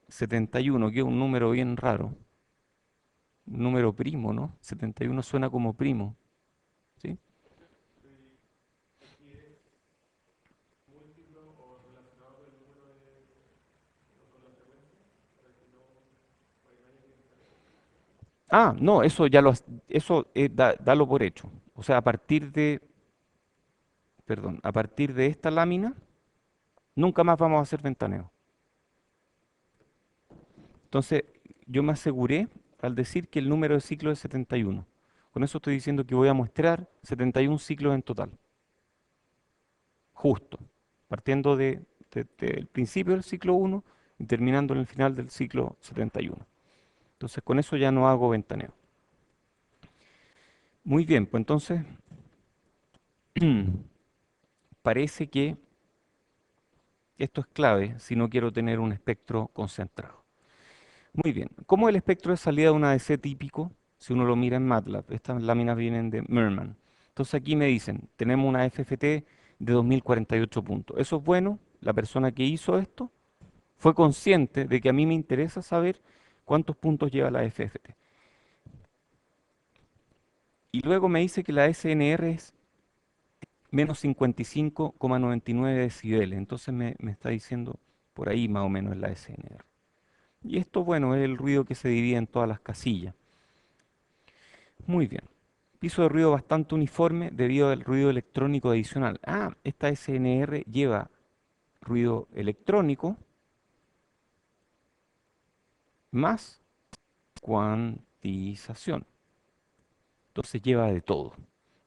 71, que es un número bien raro, un número primo, ¿no? 71 suena como primo, ¿sí? No, eso ya eso dalo por hecho. O sea, perdón, a partir de esta lámina, nunca más vamos a hacer ventaneo. Entonces, yo me aseguré al decir que el número de ciclos es 71. Con eso estoy diciendo que voy a muestrar 71 ciclos en total, justo, partiendo del principio del ciclo 1 y terminando en el final del ciclo 71. Entonces, con eso ya no hago ventaneo. Muy bien, pues entonces parece que esto es clave si no quiero tener un espectro concentrado. Muy bien, ¿cómo es el espectro de salida de una ADC típico? Si uno lo mira en MATLAB, estas láminas vienen de Merman. Entonces aquí me dicen, tenemos una FFT de 2048 puntos. Eso es bueno, la persona que hizo esto fue consciente de que a mí me interesa saber cuántos puntos lleva la FFT. Y luego me dice que la SNR es menos 55,99 decibeles. Entonces me está diciendo por ahí más o menos la SNR. Y esto, bueno, es el ruido que se divide en todas las casillas. Muy bien. Piso de ruido bastante uniforme debido al ruido electrónico adicional. Esta SNR lleva ruido electrónico más cuantización. Entonces lleva de todo.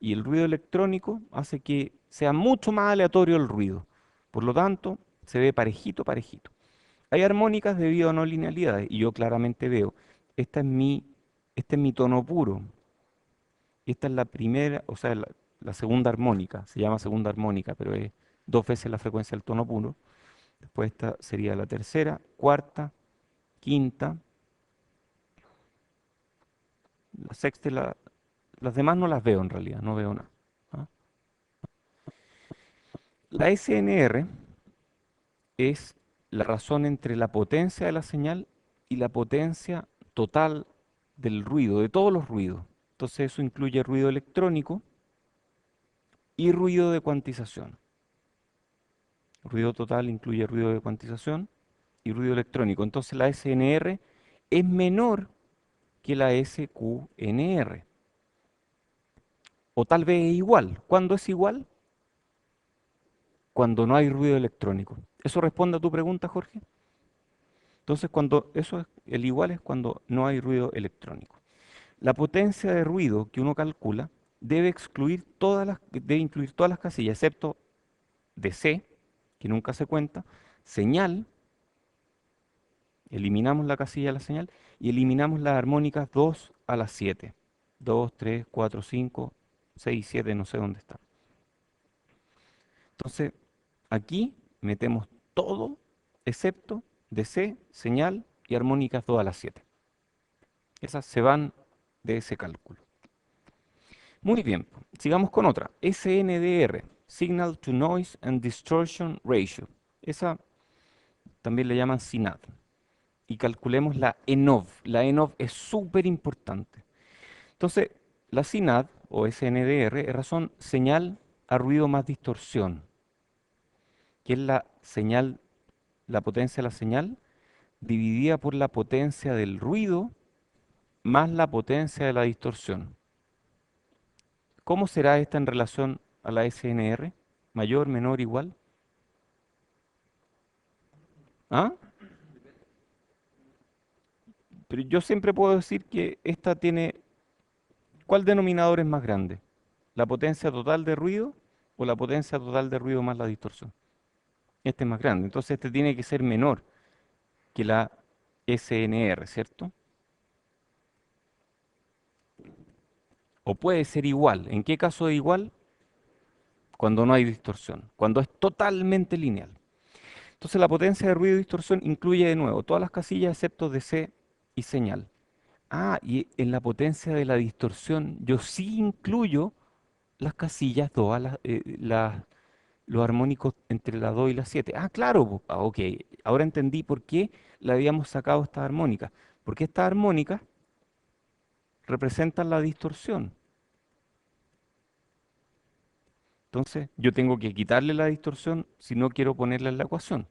Y el ruido electrónico hace que sea mucho más aleatorio el ruido. Por lo tanto, se ve parejito, parejito. Hay armónicas debido a no linealidades y yo claramente veo, esta es este es mi tono puro. Y esta es la primera, o sea, la segunda armónica, se llama segunda armónica, pero es dos veces la frecuencia del tono puro. Después esta sería la tercera, cuarta, quinta, la sexta y las demás no las veo en realidad, no veo nada. ¿Ah? La SNR es la razón entre la potencia de la señal y la potencia total del ruido, de todos los ruidos. Entonces eso incluye ruido electrónico y ruido de cuantización. Ruido total incluye ruido de cuantización y ruido electrónico. Entonces la SNR es menor que la SQNR. O tal vez es igual. ¿Cuándo es igual? Cuando no hay ruido electrónico. ¿Eso responde a tu pregunta, Jorge? Entonces, cuando eso es, el igual es cuando no hay ruido electrónico. La potencia de ruido que uno calcula debe incluir todas las casillas, excepto DC, que nunca se cuenta, señal, eliminamos la casilla de la señal y eliminamos las armónicas 2 a las 7. 2, 3, 4, 5, 6, 7, no sé dónde está. Entonces, aquí metemos todo excepto DC, señal y armónicas 2 a las 7. Esas se van de ese cálculo. Muy bien, sigamos con otra. SNDR, Signal to Noise and Distortion Ratio. Esa también le llaman SINAD. Y calculemos la ENOV. La ENOV es súper importante. Entonces, la SINAD o SNDR es razón señal a ruido más distorsión, que es la señal, la potencia de la señal dividida por la potencia del ruido más la potencia de la distorsión. ¿Cómo será esta en relación a la SNR? ¿Mayor, menor, igual? ¿Ah? Pero yo siempre puedo decir que esta tiene, ¿cuál denominador es más grande? ¿La potencia total de ruido o la potencia total de ruido más la distorsión? Este es más grande, entonces este tiene que ser menor que la SNR, ¿cierto? O puede ser igual. ¿En qué caso es igual? Cuando no hay distorsión, cuando es totalmente lineal. Entonces la potencia de ruido y distorsión incluye de nuevo todas las casillas excepto DC y señal. Ah, y en la potencia de la distorsión yo sí incluyo las casillas, todas los armónicos entre la 2 y la 7. Ah, claro, ok. Ahora entendí por qué le habíamos sacado estas armónicas. Porque estas armónicas representan la distorsión. Entonces, yo tengo que quitarle la distorsión si no quiero ponerla en la ecuación.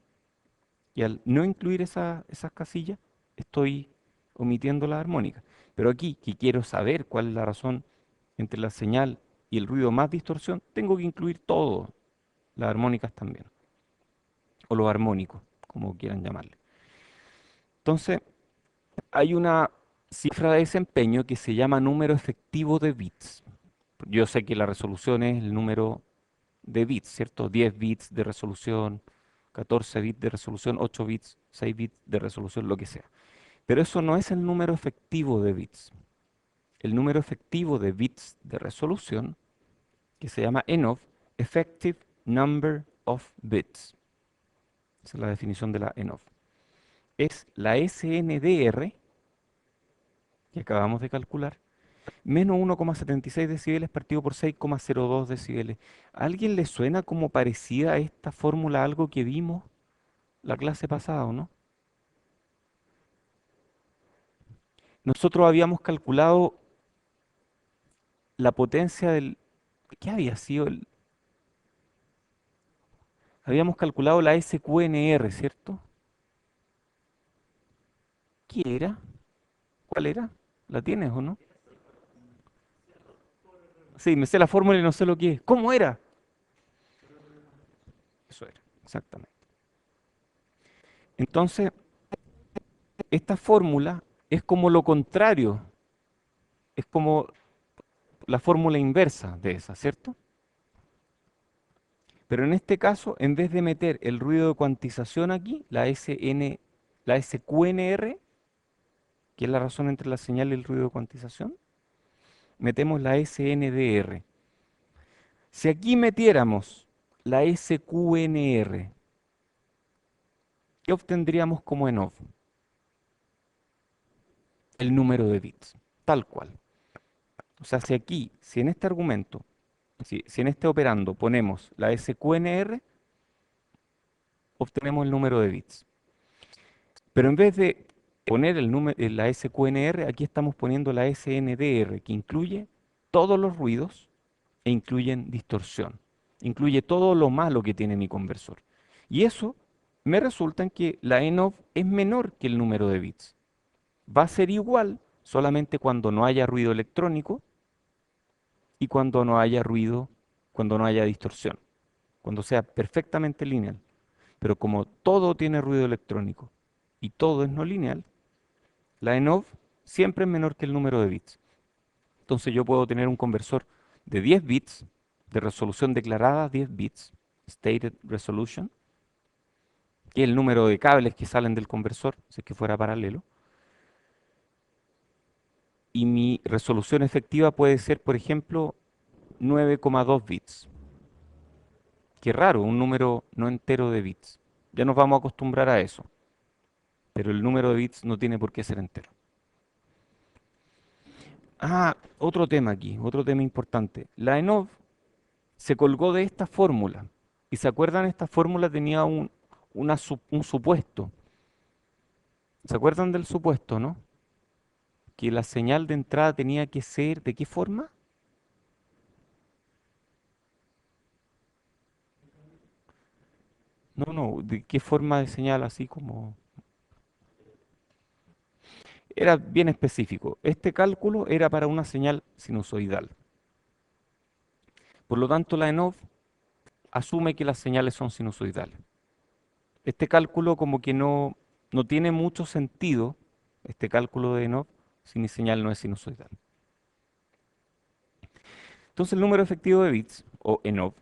Y al no incluir esas casillas, estoy omitiendo la armónica. Pero aquí, que quiero saber cuál es la razón entre la señal y el ruido más distorsión, tengo que incluir todo, las armónicas también, o los armónicos, como quieran llamarle. Entonces, hay una cifra de desempeño que se llama número efectivo de bits. Yo sé que la resolución es el número de bits, ¿cierto? 10 bits de resolución, 14 bits de resolución, 8 bits, 6 bits de resolución, lo que sea. Pero eso no es el número efectivo de bits. El número efectivo de bits de resolución, que se llama ENOV, Effective Number of Bits. Esa es la definición de la ENOV. Es la SNDR, que acabamos de calcular, menos 1,76 decibeles partido por 6,02 decibeles. ¿A alguien le suena como parecida a esta fórmula algo que vimos la clase pasada o no? Nosotros habíamos calculado la potencia del... ¿Qué había sido? Habíamos calculado la SQNR, ¿cierto? ¿Qué era? ¿Cuál era? ¿La tienes o no? Sí, me sé la fórmula y no sé lo que es. ¿Cómo era? Eso era, exactamente. Entonces, esta fórmula es como lo contrario, es como la fórmula inversa de esa, ¿cierto? Pero en este caso, en vez de meter el ruido de cuantización aquí, la SQNR, que es la razón entre la señal y el ruido de cuantización, metemos la SNDR. Si aquí metiéramos la SQNR, ¿qué obtendríamos como ENOV? El número de bits, tal cual. O sea, si aquí, si en este argumento, si en este operando ponemos la SQNR, obtenemos el número de bits. Pero en vez de poner la SQNR, aquí estamos poniendo la SNDR, que incluye todos los ruidos e incluyen distorsión. Incluye todo lo malo que tiene mi conversor. Y eso me resulta en que la ENOV es menor que el número de bits. Va a ser igual solamente cuando no haya ruido electrónico y cuando no haya ruido, cuando no haya distorsión, cuando sea perfectamente lineal. Pero como todo tiene ruido electrónico y todo es no lineal, la ENOV siempre es menor que el número de bits. Entonces yo puedo tener un conversor de 10 bits, de resolución declarada 10 bits, stated resolution, que es el número de cables que salen del conversor, si es que fuera paralelo, y mi resolución efectiva puede ser, por ejemplo, 9,2 bits. Qué raro, un número no entero de bits. Ya nos vamos a acostumbrar a eso, pero el número de bits no tiene por qué ser entero. Ah, otro tema aquí, otro tema importante. La ENOV se colgó de esta fórmula. ¿Y se acuerdan? Esta fórmula tenía un supuesto. ¿Se acuerdan del supuesto, no? Que la señal de entrada tenía que ser, ¿de qué forma? No, no, ¿de qué forma de señal así como... Era bien específico. Este cálculo era para una señal sinusoidal. Por lo tanto, la ENOV asume que las señales son sinusoidales. Este cálculo como que no tiene mucho sentido este cálculo de ENOV si mi señal no es sinusoidal. Entonces el número efectivo de bits, o ENOV,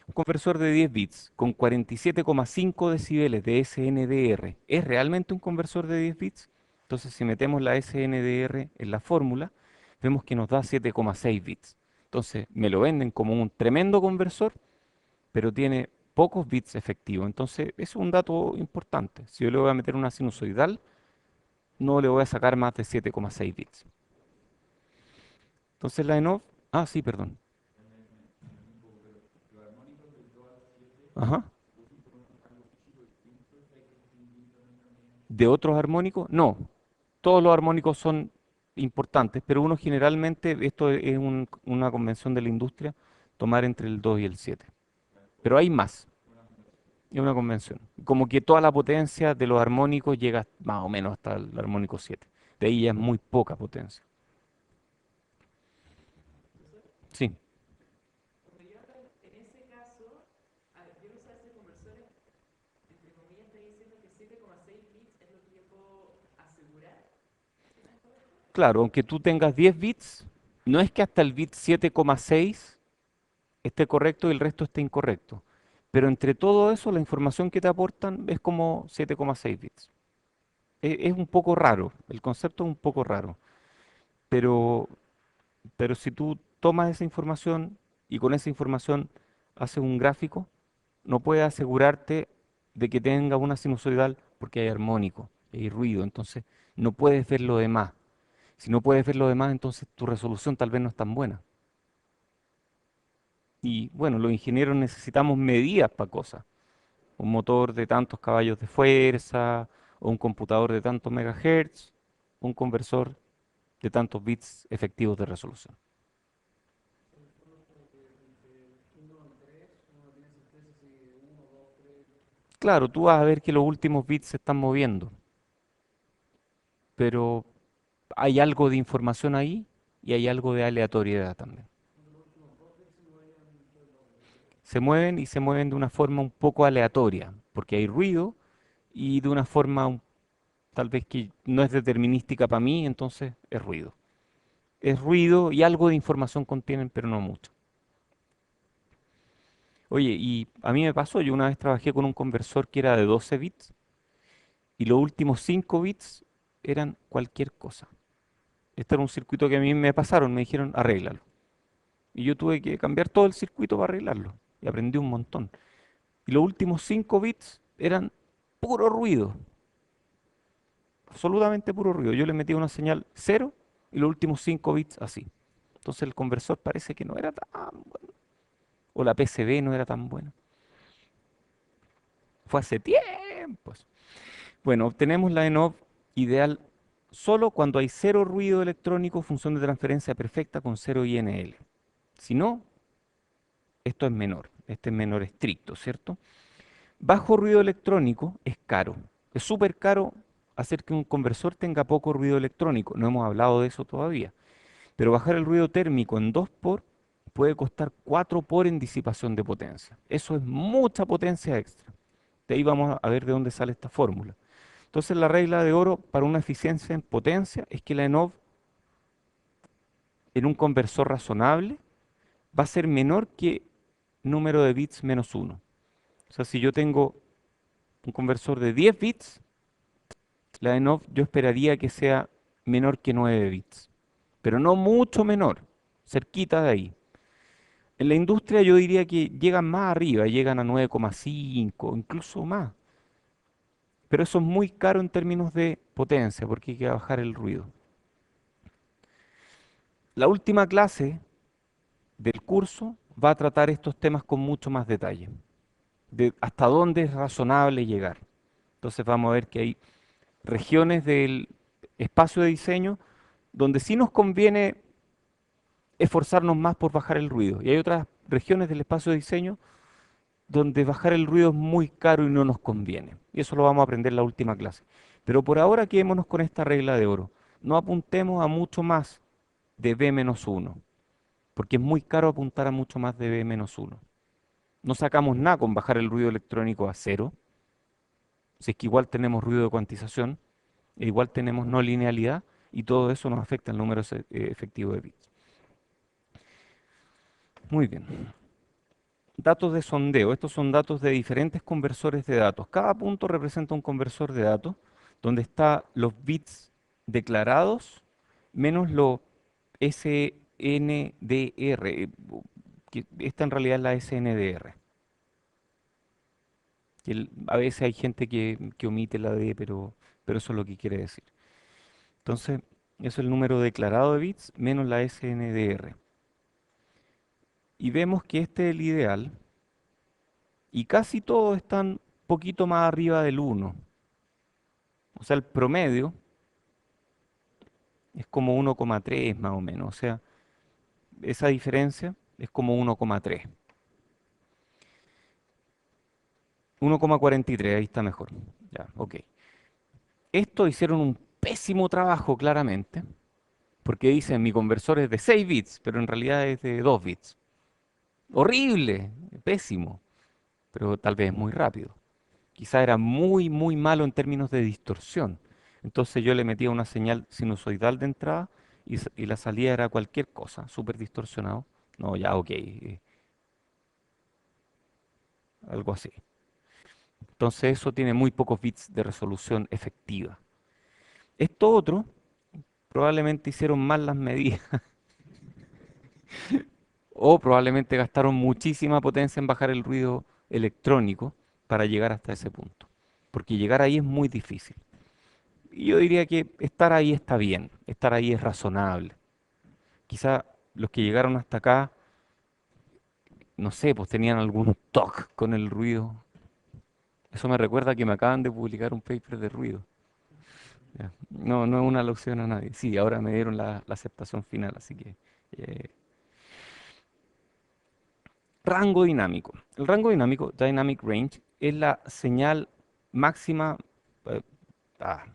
un conversor de 10 bits con 47,5 decibeles de SNDR, ¿es realmente un conversor de 10 bits? Entonces si metemos la SNDR en la fórmula, vemos que nos da 7,6 bits. Entonces me lo venden como un tremendo conversor, pero tiene pocos bits efectivos. Entonces es un dato importante. Si yo le voy a meter una sinusoidal, no le voy a sacar más de 7,6 bits. Entonces la ENOV, sí, perdón. Ajá. ¿De otros armónicos? No, todos los armónicos son importantes, pero uno generalmente, esto es una convención de la industria, tomar entre el 2 y el 7. Pero hay más, es una convención. Como que toda la potencia de los armónicos llega más o menos hasta el armónico 7. De ahí ya es muy poca potencia. Sí, claro, aunque tú tengas 10 bits, no es que hasta el bit 7,6 esté correcto y el resto esté incorrecto. Pero entre todo eso, la información que te aportan es como 7,6 bits. Es un poco raro, el concepto es un poco raro, pero, pero si tú tomas esa información y con esa información haces un gráfico, no puedes asegurarte de que tenga una sinusoidal porque hay armónico, hay ruido, entonces no puedes ver lo demás. Si no puedes ver lo demás, entonces tu resolución tal vez no es tan buena. Y bueno, los ingenieros necesitamos medidas para cosas. Un motor de tantos caballos de fuerza, o un computador de tantos megahertz, un conversor de tantos bits efectivos de resolución. Claro, tú vas a ver que los últimos bits se están moviendo, pero hay algo de información ahí y hay algo de aleatoriedad también. Se mueven y se mueven de una forma un poco aleatoria, porque hay ruido y de una forma tal vez que no es determinística para mí, entonces es ruido. Es ruido y algo de información contienen, pero no mucho. Oye, y a mí me pasó, yo una vez trabajé con un conversor que era de 12 bits y los últimos 5 bits eran cualquier cosa. Este era un circuito que a mí me pasaron, me dijeron arréglalo. Y yo tuve que cambiar todo el circuito para arreglarlo. Y aprendí un montón. Y los últimos 5 bits eran puro ruido, absolutamente puro ruido. Yo le metía una señal cero y los últimos 5 bits así. Entonces el conversor parece que no era tan bueno. O la PCB no era tan buena. Fue hace tiempos. Bueno, obtenemos la ENOV ideal solo cuando hay cero ruido electrónico, función de transferencia perfecta con cero INL. Si no, esto es menor. Este es menor estricto, ¿cierto? Bajo ruido electrónico es caro. Es súper caro hacer que un conversor tenga poco ruido electrónico. No hemos hablado de eso todavía. Pero bajar el ruido térmico en 2 por puede costar 4 por en disipación de potencia. Eso es mucha potencia extra. De ahí vamos a ver de dónde sale esta fórmula. Entonces la regla de oro para una eficiencia en potencia es que la ENOV en un conversor razonable va a ser menor que número de bits menos uno. O sea, si yo tengo un conversor de 10 bits, la ENOV yo esperaría que sea menor que 9 bits, pero no mucho menor, cerquita de ahí. En la industria yo diría que llegan más arriba, llegan a 9,5, incluso más. Pero eso es muy caro en términos de potencia, porque hay que bajar el ruido. La última clase del curso va a tratar estos temas con mucho más detalle, de hasta dónde es razonable llegar. Entonces vamos a ver que hay regiones del espacio de diseño donde sí nos conviene esforzarnos más por bajar el ruido. Y hay otras regiones del espacio de diseño donde bajar el ruido es muy caro y no nos conviene. Y eso lo vamos a aprender en la última clase. Pero por ahora quedémonos con esta regla de oro. No apuntemos a mucho más de B-1, porque es muy caro apuntar a mucho más de B-1. No sacamos nada con bajar el ruido electrónico a cero, Si es que igual tenemos ruido de cuantización, e igual tenemos no linealidad, y todo eso nos afecta el número efectivo de bits. Muy bien. Datos de sondeo. Estos son datos de diferentes conversores de datos. Cada punto representa un conversor de datos donde está los bits declarados menos lo SNDR, que esta en realidad es la SNDR. A veces hay gente que omite la D, pero eso es lo que quiere decir. Entonces, eso es el número declarado de bits menos la SNDR. Y vemos que este es el ideal y casi todos están poquito más arriba del 1. O sea, el promedio es como 1,3 más o menos. O sea, esa diferencia es como 1,3. 1,43, ahí está mejor. Ya, ok. Esto hicieron un pésimo trabajo claramente, porque dicen mi conversor es de 6 bits, pero en realidad es de 2 bits. Horrible, pésimo, pero tal vez muy rápido. Quizá era muy, muy malo en términos de distorsión. Entonces yo le metía una señal sinusoidal de entrada y la salida era cualquier cosa, súper distorsionado. No, ya, ok, algo así. Entonces eso tiene muy pocos bits de resolución efectiva. Esto otro, probablemente hicieron mal las medidas o probablemente gastaron muchísima potencia en bajar el ruido electrónico para llegar hasta ese punto. Porque llegar ahí es muy difícil. Y yo diría que estar ahí está bien, estar ahí es razonable. Quizá los que llegaron hasta acá, no sé, pues tenían algún toque con el ruido. Eso me recuerda que me acaban de publicar un paper de ruido. Ya. No, no es una alusión a nadie. Sí, ahora me dieron la aceptación final, así que... eh, rango dinámico. El rango dinámico, dynamic range, es la señal máxima, eh, ah,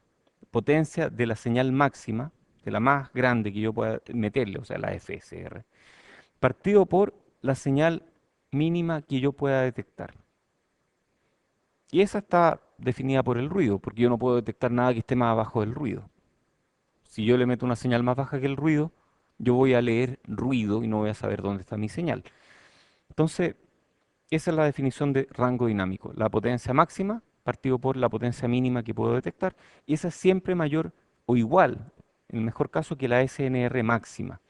potencia de la señal máxima, de la más grande que yo pueda meterle, o sea, la FSR, partido por la señal mínima que yo pueda detectar. Y esa está definida por el ruido, porque yo no puedo detectar nada que esté más abajo del ruido. Si yo le meto una señal más baja que el ruido, yo voy a leer ruido y no voy a saber dónde está mi señal. Entonces, esa es la definición de rango dinámico, la potencia máxima partido por la potencia mínima que puedo detectar, y esa es siempre mayor o igual, en el mejor caso, que la SNR máxima.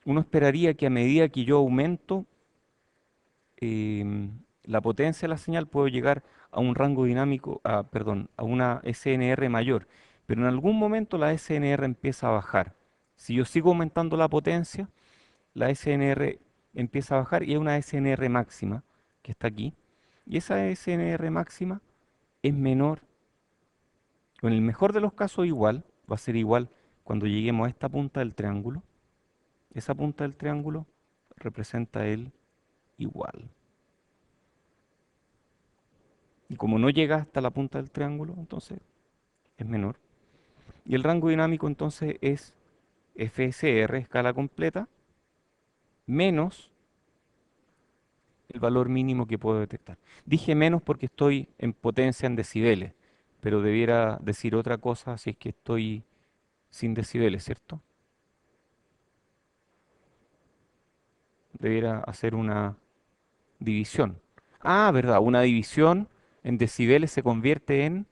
Uno esperaría que a medida que yo aumento la potencia de la señal, puedo llegar a un rango dinámico, perdón, a una SNR mayor, pero en algún momento la SNR empieza a bajar. Si yo sigo aumentando la potencia, la SNR empieza a bajar y hay una SNR máxima que está aquí. Y esa SNR máxima es menor, o en el mejor de los casos igual, va a ser igual cuando lleguemos a esta punta del triángulo. Esa punta del triángulo representa el igual. Y como no llega hasta la punta del triángulo, entonces es menor. Y el rango dinámico entonces es FSR, escala completa, menos el valor mínimo que puedo detectar. Dije menos porque estoy en potencia en decibeles, pero debiera decir otra cosa si es que estoy sin decibeles, ¿cierto? Debiera hacer una división. Ah, verdad, una división en decibeles se convierte en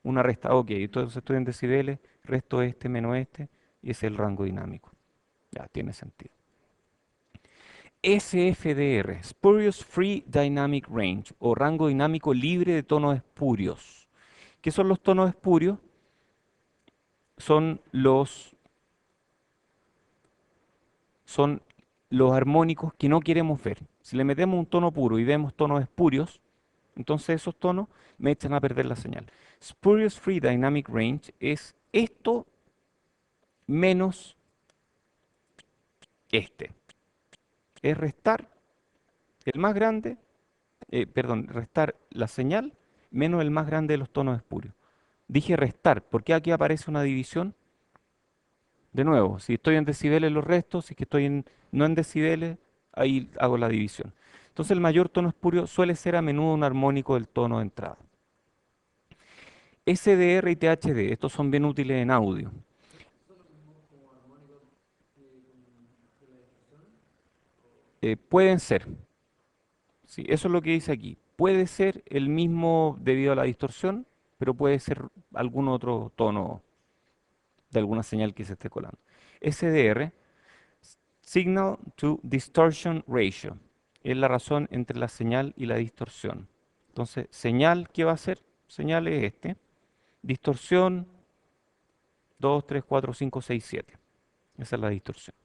una resta. Ok, entonces estoy en decibeles, resto este menos este, y ese es el rango dinámico. Ya, tiene sentido. SFDR, Spurious Free Dynamic Range, o rango dinámico libre de tonos espurios. ¿Qué son los tonos espurios? Son son los armónicos que no queremos ver. Si le metemos un tono puro y vemos tonos espurios, entonces esos tonos me echan a perder la señal. Spurious Free Dynamic Range es esto menos este. Es restar el más grande, perdón, restar la señal menos el más grande de los tonos espurios. Dije restar, porque aquí aparece una división. De nuevo, si estoy en decibeles los restos, si es que estoy no en decibeles, ahí hago la división. Entonces el mayor tono espurio suele ser a menudo un armónico del tono de entrada. SDR y THD, estos son bien útiles en audio. Pueden ser, sí, eso es lo que dice aquí. Puede ser el mismo debido a la distorsión, pero puede ser algún otro tono de alguna señal que se esté colando. SDR, Signal to Distortion Ratio, es la razón entre la señal y la distorsión. Entonces, señal, ¿qué va a ser? Señal es este. Distorsión, 2, 3, 4, 5, 6, 7. Esa es la distorsión.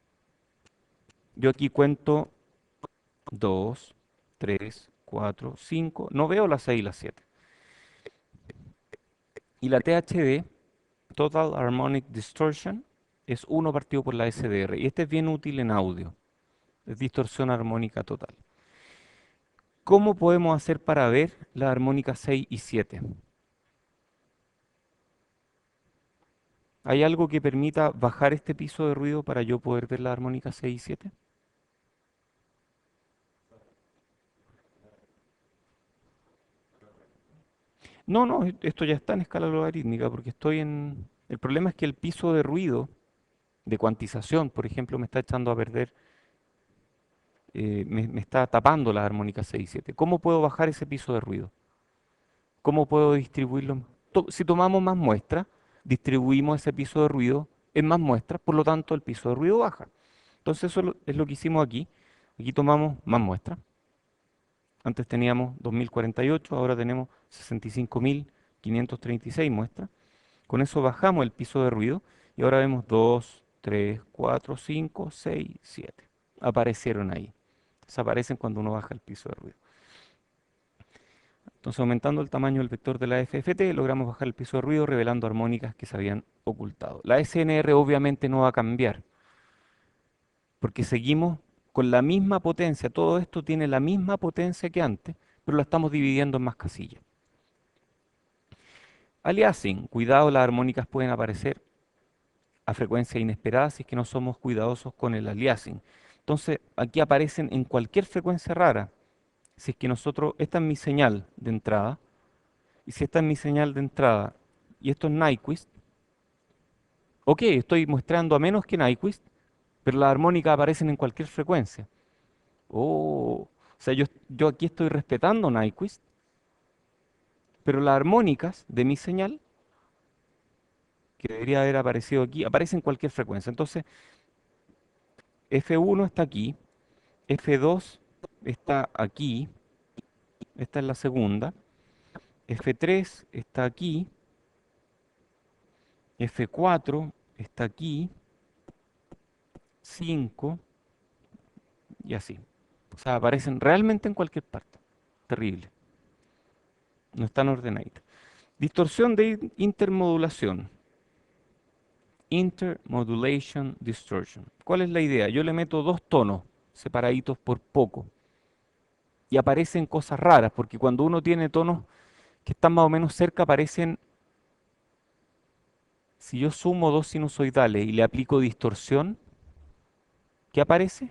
Yo aquí cuento 2, 3, 4, 5. No veo las 6 y las 7. Y la THD, Total Harmonic Distortion, es 1 partido por la SDR. Y este es bien útil en audio. Es distorsión armónica total. ¿Cómo podemos hacer para ver la armónica 6 y 7? ¿Hay algo que permita bajar este piso de ruido para yo poder ver la armónica 6 y 7? No, no, esto ya está en escala logarítmica porque estoy en... El problema es que el piso de ruido, de cuantización, por ejemplo, me está echando a perder, me está tapando las armónicas 6 y 7. ¿Cómo puedo bajar ese piso de ruido? ¿Cómo puedo distribuirlo? Si tomamos más muestras, distribuimos ese piso de ruido en más muestras, por lo tanto el piso de ruido baja. Entonces eso es lo que hicimos aquí. Aquí tomamos más muestras. Antes teníamos 2048, ahora tenemos 65.536 muestras. Con eso bajamos el piso de ruido y ahora vemos 2, 3, 4, 5, 6, 7. Aparecieron ahí. Desaparecen cuando uno baja el piso de ruido. Entonces, aumentando el tamaño del vector de la FFT, logramos bajar el piso de ruido revelando armónicas que se habían ocultado. La SNR obviamente no va a cambiar, porque seguimos con la misma potencia. Todo esto tiene la misma potencia que antes, pero la estamos dividiendo en más casillas. Aliasing, cuidado, las armónicas pueden aparecer a frecuencia inesperada si es que no somos cuidadosos con el aliasing. Entonces, aquí aparecen en cualquier frecuencia rara. Si es que nosotros, esta es mi señal de entrada, y si esta es mi señal de entrada, y esto es Nyquist, ok, estoy muestrando a menos que Nyquist, pero las armónicas aparecen en cualquier frecuencia. Oh, o sea, yo aquí estoy respetando Nyquist, pero las armónicas de mi señal, que debería haber aparecido aquí, aparecen en cualquier frecuencia. Entonces, F1 está aquí, F2 está aquí, esta es la segunda, F3 está aquí, F4 está aquí, 5 y así. O sea, aparecen realmente en cualquier parte. Terrible. No están ordenaditas. Distorsión de intermodulación. Intermodulation distortion. ¿Cuál es la idea? Yo le meto dos tonos separaditos por poco y aparecen cosas raras, porque cuando uno tiene tonos que están más o menos cerca, aparecen, si yo sumo dos sinusoidales y le aplico distorsión, ¿qué aparece?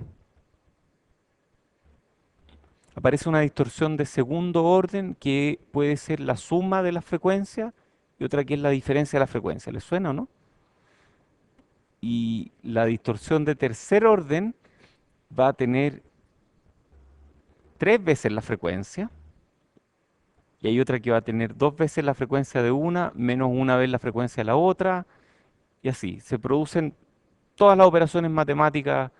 Aparece una distorsión de segundo orden que puede ser la suma de las frecuencias y otra que es la diferencia de la frecuencia. ¿Les suena o no? Y la distorsión de tercer orden va a tener tres veces la frecuencia y hay otra que va a tener dos veces la frecuencia de una menos una vez la frecuencia de la otra y así. Se producen todas las operaciones matemáticas,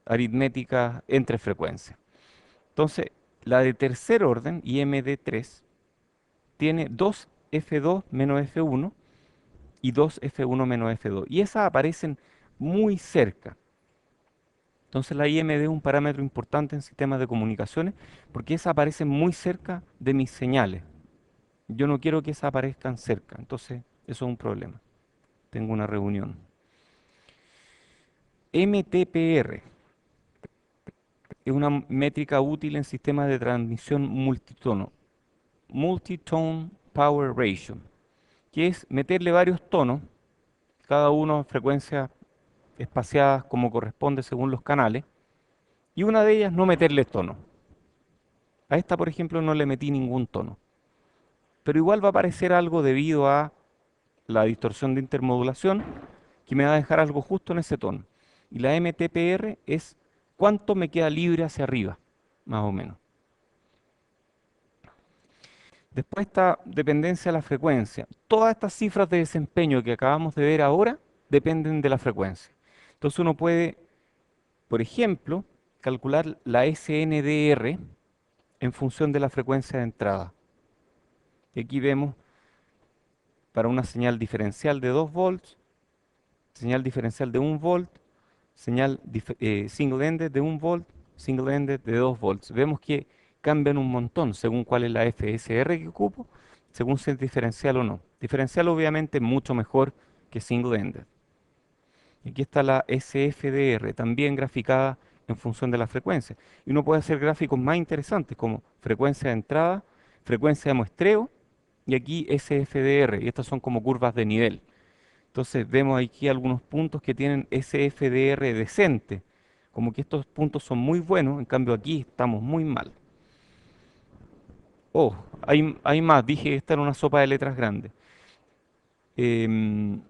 aritméticas entre frecuencias. Entonces, la de tercer orden, IMD3, tiene 2F2 menos F1 y 2F1 menos F2. Y esas aparecen muy cerca. Entonces la IMD es un parámetro importante en sistemas de comunicaciones porque esas aparecen muy cerca de mis señales. Yo no quiero que esas aparezcan cerca, entonces eso es un problema. Tengo una reunión. MTPR es una métrica útil en sistemas de transmisión multitono, Multitone Power Ratio, que es meterle varios tonos, cada uno en frecuencias espaciadas como corresponde según los canales, y una de ellas no meterle tono. A esta, por ejemplo, no le metí ningún tono, pero igual va a aparecer algo debido a la distorsión de intermodulación que me va a dejar algo justo en ese tono. Y la MTPR es cuánto me queda libre hacia arriba, más o menos. Después está dependencia de la frecuencia. Todas estas cifras de desempeño que acabamos de ver ahora dependen de la frecuencia. Entonces uno puede, por ejemplo, calcular la SNDR en función de la frecuencia de entrada. Y aquí vemos para una señal diferencial de 2 volts, señal diferencial de 1 volt, señal single-ended de 1 volt, single-ended de 2 volts. Vemos que cambian un montón según cuál es la FSR que ocupo, según si es diferencial o no. Diferencial obviamente mucho mejor que single-ended. Aquí está la SFDR, también graficada en función de la frecuencia. Y uno puede hacer gráficos más interesantes como frecuencia de entrada, frecuencia de muestreo y aquí SFDR. Y estas son como curvas de nivel. Entonces vemos aquí algunos puntos que tienen SFDR decente. Como que estos puntos son muy buenos, en cambio aquí estamos muy mal. Oh, hay más, dije que esta era una sopa de letras grande. Em,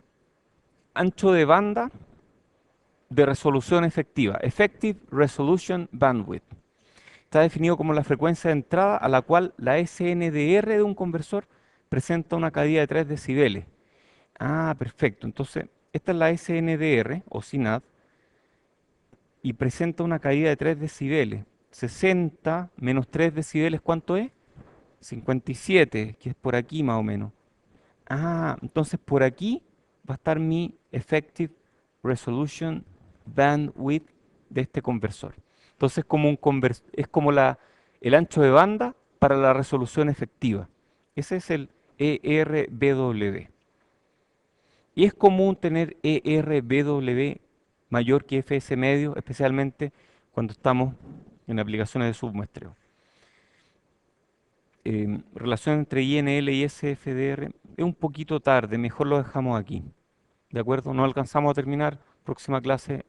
Ancho de banda de resolución efectiva, Effective Resolution Bandwidth. Está definido como la frecuencia de entrada a la cual la SNDR de un conversor presenta una caída de 3 decibeles. Ah, perfecto. Entonces, esta es la SNDR o SINAD y presenta una caída de 3 decibeles. 60 menos 3 decibeles, ¿cuánto es? 57, que es por aquí más o menos. Ah, entonces por aquí va a estar mi Effective Resolution Bandwidth de este conversor. Entonces es como el ancho de banda para la resolución efectiva. Ese es el ERBW. Y es común tener ERBW mayor que FS medio, especialmente cuando estamos en aplicaciones de submuestreo. Relación entre INL y SFDR es un poquito tarde, mejor lo dejamos aquí. ¿De acuerdo? No alcanzamos a terminar. Próxima clase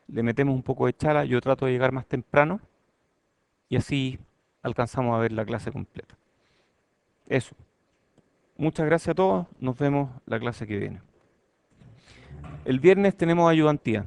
le metemos un poco de chala. Yo trato de llegar más temprano y así alcanzamos a ver la clase completa. Eso. Muchas gracias a todos. Nos vemos la clase que viene. El viernes tenemos ayudantía.